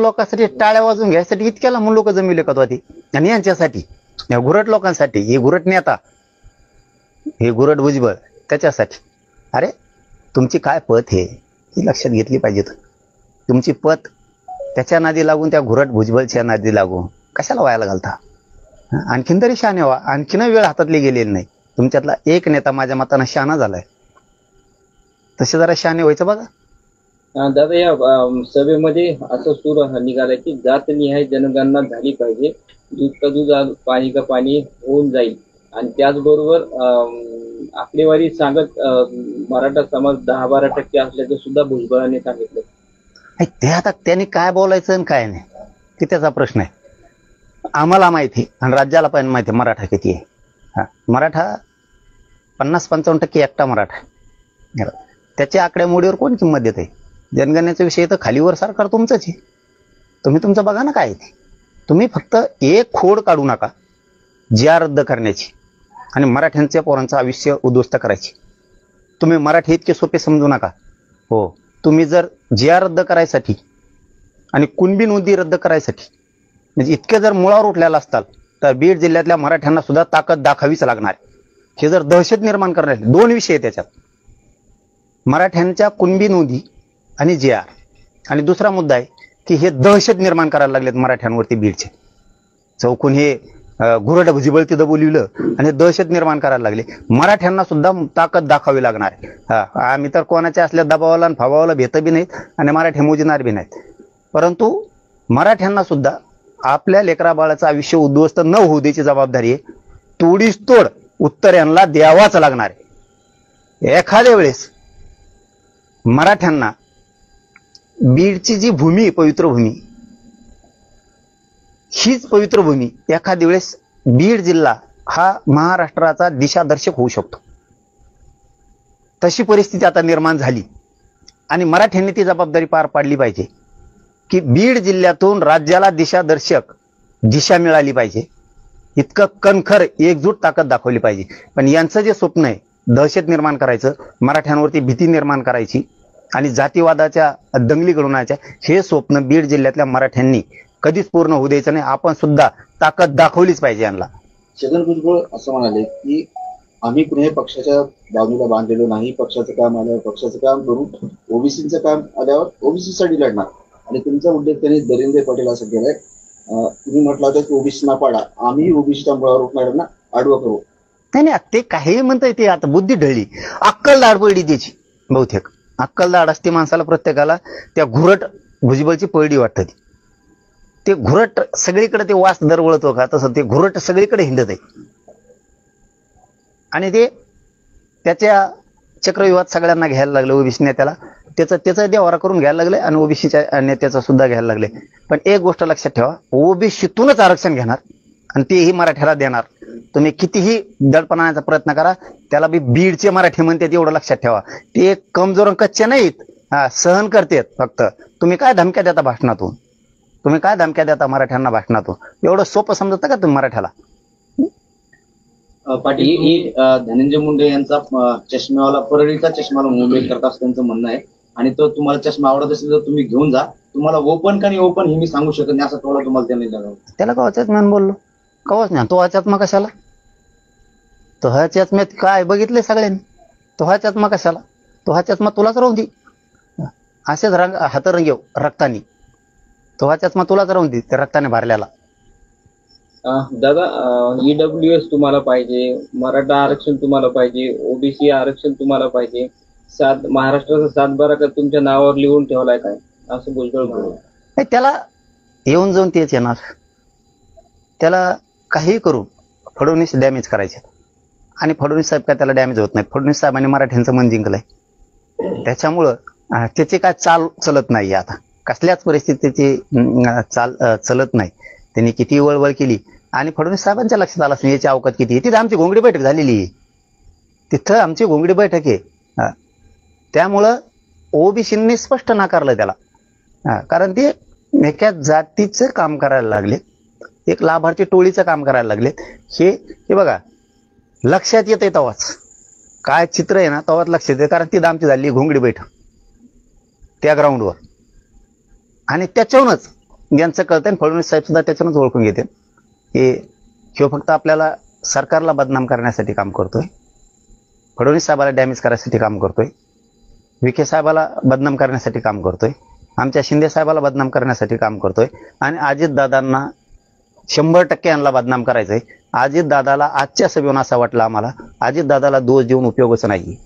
लोकांसाठी टाळ्या वाजून घ्यायसाठी इतक्याला म्हणून लोक जमिले का ती, आणि यांच्यासाठी या घुरट लोकांसाठी, हे घुरट नेता, हे घुरट भुजबळ त्याच्यासाठी. अरे तुमची काय पत हे ही लक्षात घेतली पाहिजे. तुमची पत त्याच्या नादी लागून, त्या घुरट भुजबळच्या नादी लागून कशाला व्हायला घालता? आणखीन तरी शहाणे व्हा. आणखीन वेळ हातातली गेलेली नाही. तुमच्यातला एक नेता माझ्या मतानं शहाणा झालाय, तसे जरा शहाणे व्हायचं बघा. दादा, या सभेमध्ये असं सूर निघालाय की जातनिहाय जनगणना झाली पाहिजे, दूध का दूध पाणी का पाणी होऊन जाईल, आणि त्याचबरोबर आकडेवारी सांगत मराठा समाज 10-12% असल्याचं सुद्धा भुजबळांनी सांगितलं. ते आता त्यांनी काय बोलायचं आणि काय नाही ते त्याचा प्रश्न आहे. आम्हाला माहिती आणि राज्याला पण माहिती आहे मराठा किती आहे. हा, मराठा 50-55% एकटा मराठा. त्याच्या आकडेमोडीवर कोण किंमत देत आहे? जनगणनेचा विषय तर खालीवर सरकार तुमचंच आहे. तुम्ही तुमचं बघा ना काय आहे ते. तुम्ही फक्त एक खोड काढू नका जिया रद्द करण्याची आणि मराठ्यांच्या पोरांचं आयुष्य उद्ध्वस्त करायची. तुम्ही मराठी इतके सोपे समजू नका. हो, तुम्ही जर जिया रद्द करायसाठी आणि कुणबी नोंदी रद्द करायसाठी म्हणजे इतके जर मुळावर उठलेला असताल तर बीड जिल्ह्यातल्या मराठ्यांना सुद्धा ताकद दाखवावीच लागणार. हे जर दहशत निर्माण करण्याचे 2 विषय आहे त्याच्यात, मराठ्यांच्या कुणबी नोंदी आणि जी आर, आणि दुसरा मुद्दा आहे की हे दहशत निर्माण करायला लागलेत मराठ्यांवरती बीडचे. चौकून हे घुरट भुजबळ तिथं बोलविलं आणि दहशत निर्माण करायला लागले. मराठ्यांना सुद्धा ताकद दाखवावी लागणार. आम्ही तर कोणाच्या असल्या दबावाला आणि फवावाला भेट बी नाहीत आणि मराठी मोजणार बी नाहीत, परंतु मराठ्यांना सुद्धा आपल्या लेकरा बाळाचं आयुष्य उद्ध्वस्त न होऊ द्यायची जबाबदारी आहे. तोडीस तोड उत्तर यांना द्यावाच लागणार आहे. एखाद्या वेळेस मराठ्यांना बीडची जी भूमी, पवित्र भूमी, हीच पवित्र भूमी एखाद्या वेळेस बीड जिल्हा हा महाराष्ट्राचा दिशादर्शक होऊ शकतो. तशी परिस्थिती आता निर्माण झाली आणि मराठ्यांनी ती जबाबदारी पार पाडली पाहिजे की बीड जिल्ह्यातून राज्याला दिशादर्शक दिशा मिळाली पाहिजे. इतकं कणखर एकजूट ताकद दाखवली पाहिजे. पण यांचं जे स्वप्न आहे दहशत निर्माण करायचं, मराठ्यांवरती भीती निर्माण करायची आणि जातीवादाच्या दंगली घडवण्याच्या, हे स्वप्न बीड जिल्ह्यातल्या मराठ्यांनी कधीच पूर्ण होऊ द्यायचं नाही. आपण सुद्धा ताकद दाखवलीच पाहिजे यांना. छगन भुजबळ असं म्हणाले की आम्ही कुठे पक्षाच्या बाजूला बांधलेलो नाही, पक्षाचं काम आल्यावर पक्षाचं काम करू, ओबीसीचं काम आल्यावर ओबीसीसाठी लढणार. आणि तुमचा उद्देश त्यांनी दरिंदे पटेल असं केलंय, तुम्ही म्हटलं होतं की ओबीसीना पाडा, आम्ही ओबीसीच्या मुळावर उठणाऱ्यांना आडवं करू. नाही, ते काही म्हणताय ते आता बुद्धी ढळली, अक्कल दाढ पडली त्याची. बहुतेक अक्कल दाढ असते माणसाला प्रत्येकाला. त्या घुरट भुजबळची पडली वाटतं ती. ते घुरट सगळीकडे ते वास दरवळतो का तसं ते घुरट सगळीकडे हिंडत आहे आणि ते त्याच्या चक्रव्यूहात सगळ्यांना घ्यायला लागलं. ओबीसी नेत्याला त्याचा देवारा करून घ्यायला लागले आणि ओबीसीच्या नेत्याचा सुद्धा घ्यायला लागले. पण एक गोष्ट लक्षात ठेवा, ओबीसीतूनच आरक्षण घेणार आणि तेही मराठ्याला देणार. तुम्ही कितीही दडपणाचा प्रयत्न करा, त्याला बी बीडचे मराठी म्हणतात एवढं लक्षात ठेवा. ते कमजोर कच्चे नाहीत, सहन करतात. फक्त तुम्ही काय धमक्या देता भाषणातून, तुम्ही काय धमक्या देता मराठ्यांना भाषणातून? एवढं सोपं समजतं का तुम्ही मराठ्याला? पाटील, धनंजय मुंडे यांचा चष्म्यावाला, परळीचा चष्माला मुंबई करत असं त्यांचं म्हणणं आहे. आणि तो तुम्हाला चष्मा आवडत असेल तर तुम्ही घेऊन जा, तुम्हाला ओपन का नाही ओपन हे मी सांगू शकत नाही, असं थोडं तुम्हाला त्यांनी लागलं. त्याला कवाच्याच मी बोललो, कवाच नाही. तो ह्याच्यात कशाला? तो ह्याच्यात मी काय बघितले सगळ्यांनी, तो ह्याच्यात कशाला? तो ह्याच्यात तुलाच राहून दे, असेच रंग हात रंगेव रक्तानी. तो ह्याच्यात तुलाच राहून दे, त्या रक्ताने भरलेला. दादा, ईडब्ल्यूएस तुम्हाला पाहिजे, मराठा आरक्षण तुम्हाला पाहिजे, ओबीसी आरक्षण तुम्हाला पाहिजे, महाराष्ट्राचा 7-12 का तुमच्या नावावर लिहून ठेवलाय काय, असं भुजबळ म्हणाले. त्याला येऊन जाऊन तेच येणार. त्याला काही करू फडणवीस डॅमेज करायचे आणि फडणवीस साहेब काय त्याला डॅमेज होत नाही. फडणवीस साहेबांनी मराठ्यांचं मन जिंकलंय, त्याच्यामुळं त्याची काय चाल चलत नाही. आता कसल्याच परिस्थितीची चाल चलत नाही. त्यांनी किती वळवळ केली आणि फडणवीस साहेबांच्या लक्षात आलं याची अवकात किती आहे. तिथं आमची घोंगडी बैठक झालेली आहे, तिथं आमची घोंगडी बैठक आहे. त्यामुळं ओबीसींनी स्पष्ट नाकारलं त्याला, कारण ते एका जातीचं काम करायला लागले, एक लाभार्थी टोळीचं काम करायला लागले. हे बघा लक्षात येते तेव्हाच, काय चित्र आहे ना तेव्हाच लक्षात येते. कारण तिथं आमची झाली घोंगडी बैठक त्या ग्राउंडवर आणि त्याच्याहूनच यांचं कळतं आणि फडणवीस साहेब सुद्धा त्याच्यानंच ओळखून घेते की ह्यो फक्त आपल्याला सरकारला बदनाम करण्यासाठी काम करतोय, फडणवीस साहेबाला डॅमेज करायसाठी काम करतोय, विखे साहेबाला बदनाम करण्यासाठी काम करतोय, आमच्या शिंदे साहेबाला बदनाम करण्यासाठी काम करतोय आणि अजितदादांना 100% यांना बदनाम करायचंय. अजितदादाला आजच्या सभेवरून असं वाटलं आम्हाला अजितदादाला दोष देऊन उपयोगच नाही,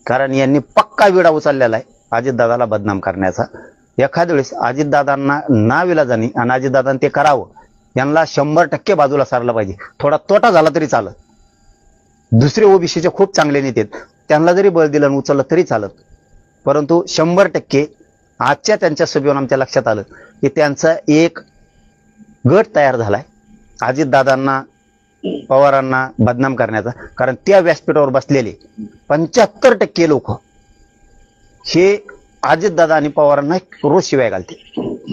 कारण यांनी पक्का विडा उचललेला आहे अजितदादाला बदनाम करण्याचा. एखाद्या वेळेस अजितदादांना नाविलाजानी आणि अजितदादांनी ते करावं, यांना 100% बाजूला सारलं पाहिजे. थोडा तोटा झाला तरी चालत. दुसरे ओबीसीचे खूप चांगले नेते आहेत, त्यांना जरी बळ दिलं आणि उचललं तरी चालत, परंतु 100% आजच्या त्यांच्या सभेवरून आमच्या लक्षात आलं की त्यांचा एक गट तयार झालाय अजितदादांना पवारांना बदनाम करण्याचा. कारण त्या व्यासपीठावर बसलेले 75% लोक हे अजितदादा आणि पवारांना रोज शिवाय घालते,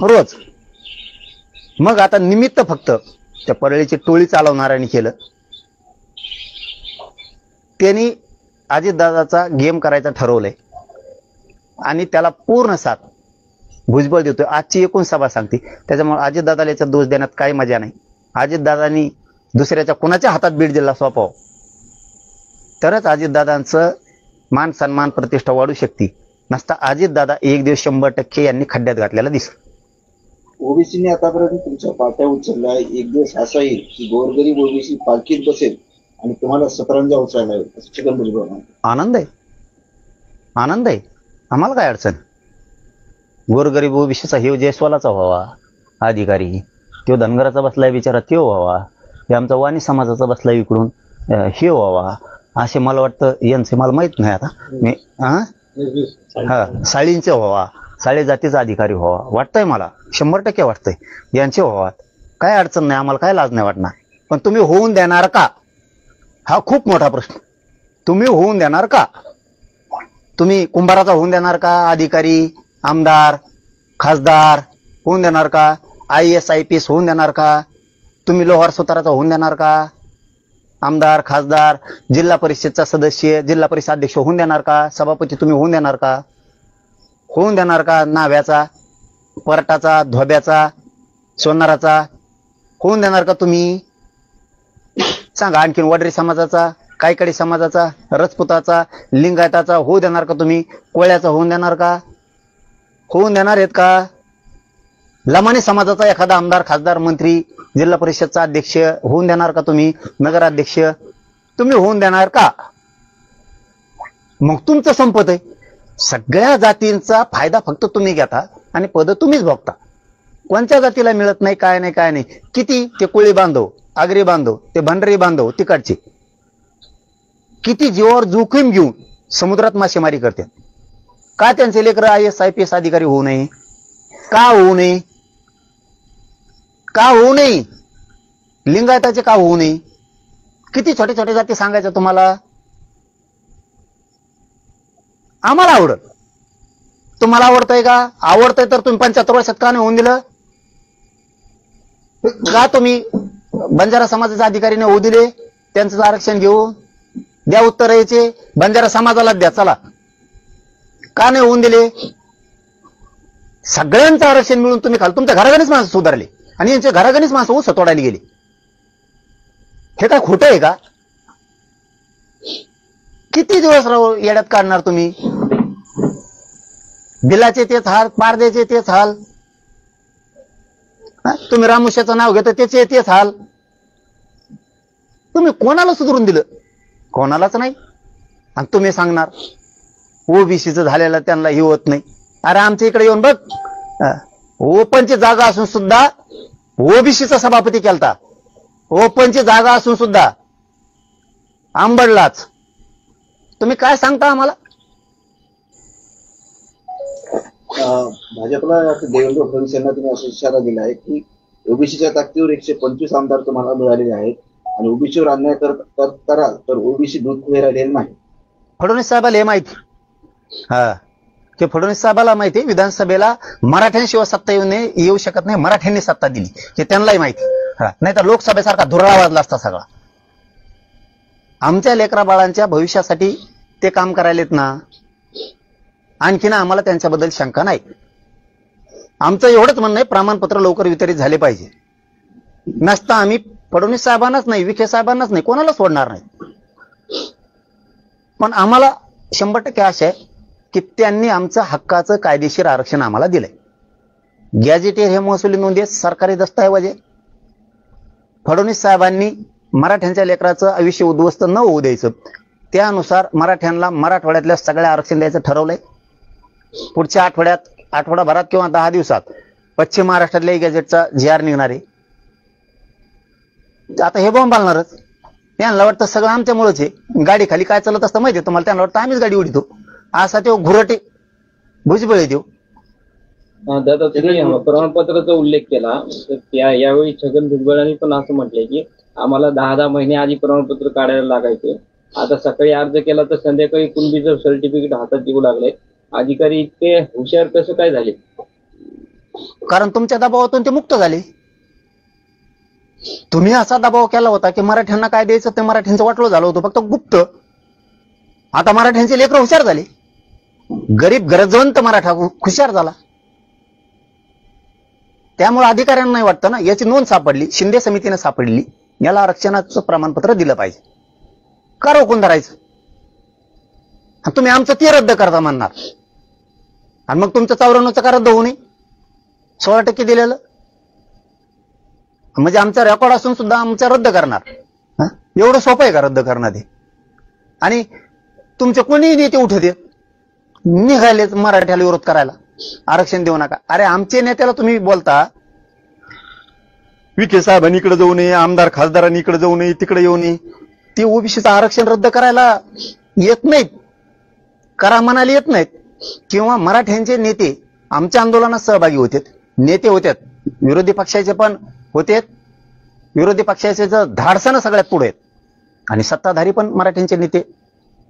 रोज. मग आता निमित्त फक्त त्या परळीची टोळी चालवणाऱ्यांनी केलं. त्यांनी अजितदादाचा गेम करायचा ठरवलंय आणि त्याला पूर्ण साथ भुजबळ देतोय. आजची एकूण सभा सांगते, त्याच्यामुळे अजितदादाला याचा दोष देण्यात काही मजा नाही. अजितदादांनी दुसऱ्याच्या कुणाच्या हातात बीड जिल्हा सोपावं, तरच अजितदादांचं मान सन्मान प्रतिष्ठा वाढू शकते. नसता अजितदादा एक दिवस 100% यांनी खड्ड्यात घातलेला दिसतो. ओबीसीने आतापर्यंत तुमच्या पाट्या उचलल्या, एक दिवस असा येईल की गोरगरीब ओबीसी पालखीत बसेल आणि तुम्हाला सतरंजा उचलायला येईल, असं छगन भुजबळ म्हणाले. आनंद आहे, आनंद आहे, आम्हाला काय अडचण. गोरगरीब ओबीसीचा हे जयस्वालाचा व्हावा अधिकारी, तो धनगराचा बसलाय बिचारा तो व्हावा, हे आमचा वाणी समाजाचा बसलाय इकडून हे व्हावा, असे मला वाटतं. यांचे मला माहित नाही आता मी साळींचे व्हावा, साळी जातीचा अधिकारी व्हावा वाटतंय मला, 100% वाटतंय यांचे व्हावा. काय अडचण नाही, आम्हाला काय लाज नाही वाटणार. पण तुम्ही होऊन देणार का, हा खूप मोठा प्रश्न. तुम्ही होऊन देणार का? तुम्ही कुंभाराचा होऊन देणार का अधिकारी, आमदार, खासदार होऊन देणार का? IAS IPS होऊन देणार का? तुम्ही लोहार सुताराचा होऊन देणार का? आमदार, खासदार, जिल्हा परिषदचा सदस्य, जिल्हा परिषद अध्यक्ष होऊन देणार का? सभापती तुम्ही होऊन देणार का? होऊन देणार का? नाव्याचा, परटाचा, धोब्याचा, सोनाराचा होऊन देणार का तुम्ही? सांगा. आणखीन वडरी समाजाचा, कायकडी समाजाचा, रजपुताचा, लिंगायताचा होऊ देणार का तुम्ही? कोळ्याचा होऊन देणार का? होऊन देणार आहेत का? लमानी समाजाचा एखादा आमदार, खासदार, मंत्री, जिल्हा परिषदचा अध्यक्ष होऊन देणार का तुम्ही? नगराध्यक्ष तुम्ही होऊन देणार का? मग तुमचं संपत आहे. सगळ्या जातींचा फायदा फक्त तुम्ही घेता आणि पद तुम्हीच भोगता. कोणत्या जातीला मिळत नाही, काय नाही, काय नाही. किती ते कोळी बांधव, आगरी बांधव, ते भंडारी बांधव तिकडचे किती जीवावर जोखीम घेऊन समुद्रात मासेमारी करते. का त्यांचे लेकर IAS IPS अधिकारी होऊ नये? का होऊ नये? का होऊ नये? लिंगायताचे का होऊ नये? किती छोटे छोटे जाती सांगायचं तुम्हाला? आम्हाला आवडत. तुम्हाला आवडतंय का? आवडतंय तर तुम्ही 75 वर्षात का नाही होऊन दिलं? का तुम्ही बंजारा समाजाच्या अधिकारीने होऊ दिले? त्यांचं आरक्षण घेऊन द्या उत्तर यायचे, बंजारा समाजाला द्या, चला. का नाही होऊन दिले? सगळ्यांचं आरक्षण मिळून तुम्ही खाल. तुमच्या घराघरीच माणसं सुधारले आणि यांच्या घराघरीच माणसं ऊस तोडायला गेली. हे काय खोटं आहे का? किती दिवस येड्यात काढणार तुम्ही? बिलाचे तेच हाल, पारद्याचे तेच हाल, तुम्ही रामुशाचं नाव घेता त्याचे तेच हाल. तुम्ही कोणाला सुधरून दिलं? कोणालाच नाही. आणि तुम्ही सांगणार ओबीसीचं झालेलं त्यांना हे होत नाही. अरे आमच्या इकडे येऊन बघ, ओपनची जागा असून सुद्धा ओबीसीचा सभापती केलता. ओपनची जागा असून सुद्धा आंबडलाच. तुम्ही काय सांगता आम्हाला? भाजपला देवेंद्र फडणवीस यांना तुम्ही असा इशारा दिला आहे की ओबीसीच्या ताकदीवर 125 आमदार तुम्हाला मिळालेले आहेत आणि ओबीसीवर अन्याय कराल तर ओबीसी दूध पुढे राहिलेले नाही. फडणवीस साहेबाला हे माहिती. हा, ते फडणवीस साहेबाला माहिती आहे विधानसभेला मराठ्यांशिवाय सत्ता येऊ शकत नाही, मराठ्यांनी सत्ता दिली हे त्यांनाही माहिती. नाही तर लोकसभेसारखा धुरळा वाजला असता सगळा. आमच्या लेकरा बाळांच्या भविष्यासाठी ते काम करायलेत ना. आणखीन आम्हाला त्यांच्याबद्दल शंका नाही. आमचं एवढंच म्हणणं आहे, प्रमाणपत्र लवकर वितरित झाले पाहिजे. नसता आम्ही फडणवीस साहेबांनाच नाही, विखे साहेबांनाच नाही, कोणाला सोडणार नाही. पण आम्हाला 100% आशा आहे की त्यांनी आमचं हक्काचं कायदेशीर आरक्षण आम्हाला दिलंय. गॅजेटियर हे महसुली नोंदी सरकारी दस्तऐवज आहे. फडणवीस साहेबांनी मराठ्यांच्या लेकराचं आयुष्य उद्ध्वस्त न होऊ द्यायचं, त्यानुसार मराठ्यांना मराठवाड्यातल्या सगळ्या आरक्षण द्यायचं ठरवलंय. पुढच्या आठवडाभरात किंवा 10 दिवसात पश्चिम महाराष्ट्रातल्या गॅजेटचा GR निघणार आहे. आता हे बॉम्ब बांधणारच. त्यांना वाटतं सगळं आमच्यामुळेच आहे. गाडी खाली काय चालत असतं माहिती आहे तुम्हाला? त्यांना वाटतं आम्हीच गाडी उडीतो. असा तो घुरटे भुजबळ आहे तो. दादा, तुम्ही प्रमाणपत्राचा उल्लेख केला, तर यावेळी छगन भुजबळांनी पण असं म्हटलंय की आम्हाला 10 महिने आधी प्रमाणपत्र काढायला लागायचे. आता सकाळी अर्ज केला तर संध्याकाळी कुणबीचं सर्टिफिकेट हातात देऊ लागले. अधिकारी इतके हुशार कसं काय झाले? कारण तुमच्या दबावातून ते मुक्त झाले. तुम्ही असा दबाव केला होता की मराठ्यांना काय द्यायचं ते मराठ्यांचं वाटलं झालं होतं, फक्त गुप्त. आता मराठ्यांचे लेकरं हुशार झाले. गरीब गरजवंत मराठा हुशार झाला. त्यामुळे अधिकाऱ्यांना नाही वाटतं ना, याची नोंद सापडली, शिंदे समितीने सापडली, याला आरक्षणाचं प्रमाणपत्र दिलं पाहिजे. का रोखून धरायचं? तुम्ही आमचं ते रद्द करता म्हणणार, आणि मग तुमचं 94चं का रद्द होऊ नये? 16% दिलेलं म्हणजे आमचा रेकॉर्ड असून सुद्धा आमचं रद्द करणार? एवढं सोपं आहे का रद्द करणं ते? आणि तुमचे कोणी नेते उठत येत निघाले मराठ्याला विरोध करायला, आरक्षण देऊ नका. अरे आमचे नेत्याला तुम्ही बोलता विखे साहेबांनी इकडे जाऊ नये, आमदार खासदारांनी इकडे जाऊ नये, तिकडे येऊ नये. ते ओबीसीचं आरक्षण रद्द करायला येत नाहीत, करा म्हणाले येत नाहीत. किंवा मराठ्यांचे नेते आमच्या आंदोलनात सहभागी होते, नेते होते, विरोधी पक्षाचे पण होते. विरोधी पक्षाचे धाडसानं सगळ्यात पुढे आहेत, आणि सत्ताधारी पण मराठ्यांचे नेते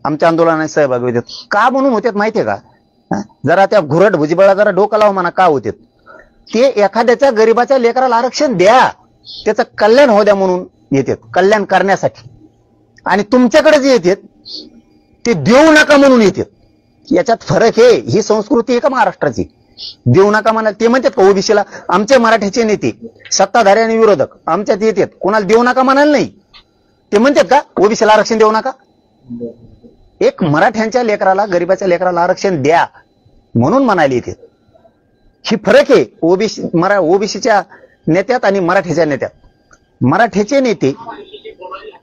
आमच्या आंदोलनात सहभागी होते. का म्हणून होते माहितीये का? जरा त्या घुरट भुजबळा जरा डोकं लावा म्हणा, का होते ते? एखाद्याच्या गरीबाच्या लेकराला आरक्षण द्या, त्याचं कल्याण होऊ द्या म्हणून येतात, कल्याण करण्यासाठी. आणि तुमच्याकडे जे येतात ते देऊ नका म्हणून येतात. याच्यात फरक आहे. ही संस्कृती आहे का महाराष्ट्राची? देऊ नका म्हणा. ते म्हणतात का ओबीसीला? आमचे मराठ्याचे नेते सत्ताधारी आणि विरोधक आमच्यात येतात, कोणाला देऊ नका म्हणाल नाही. ते म्हणतात का ओबीसीला आरक्षण देऊ नका? एक मराठ्यांच्या लेकराला, गरीबाच्या लेकराला आरक्षण द्या म्हणून म्हणाले येते. ही फरक आहे ओबीसीच्या नेत्यात आणि मराठ्याच्या नेत्यात. मराठ्याचे नेते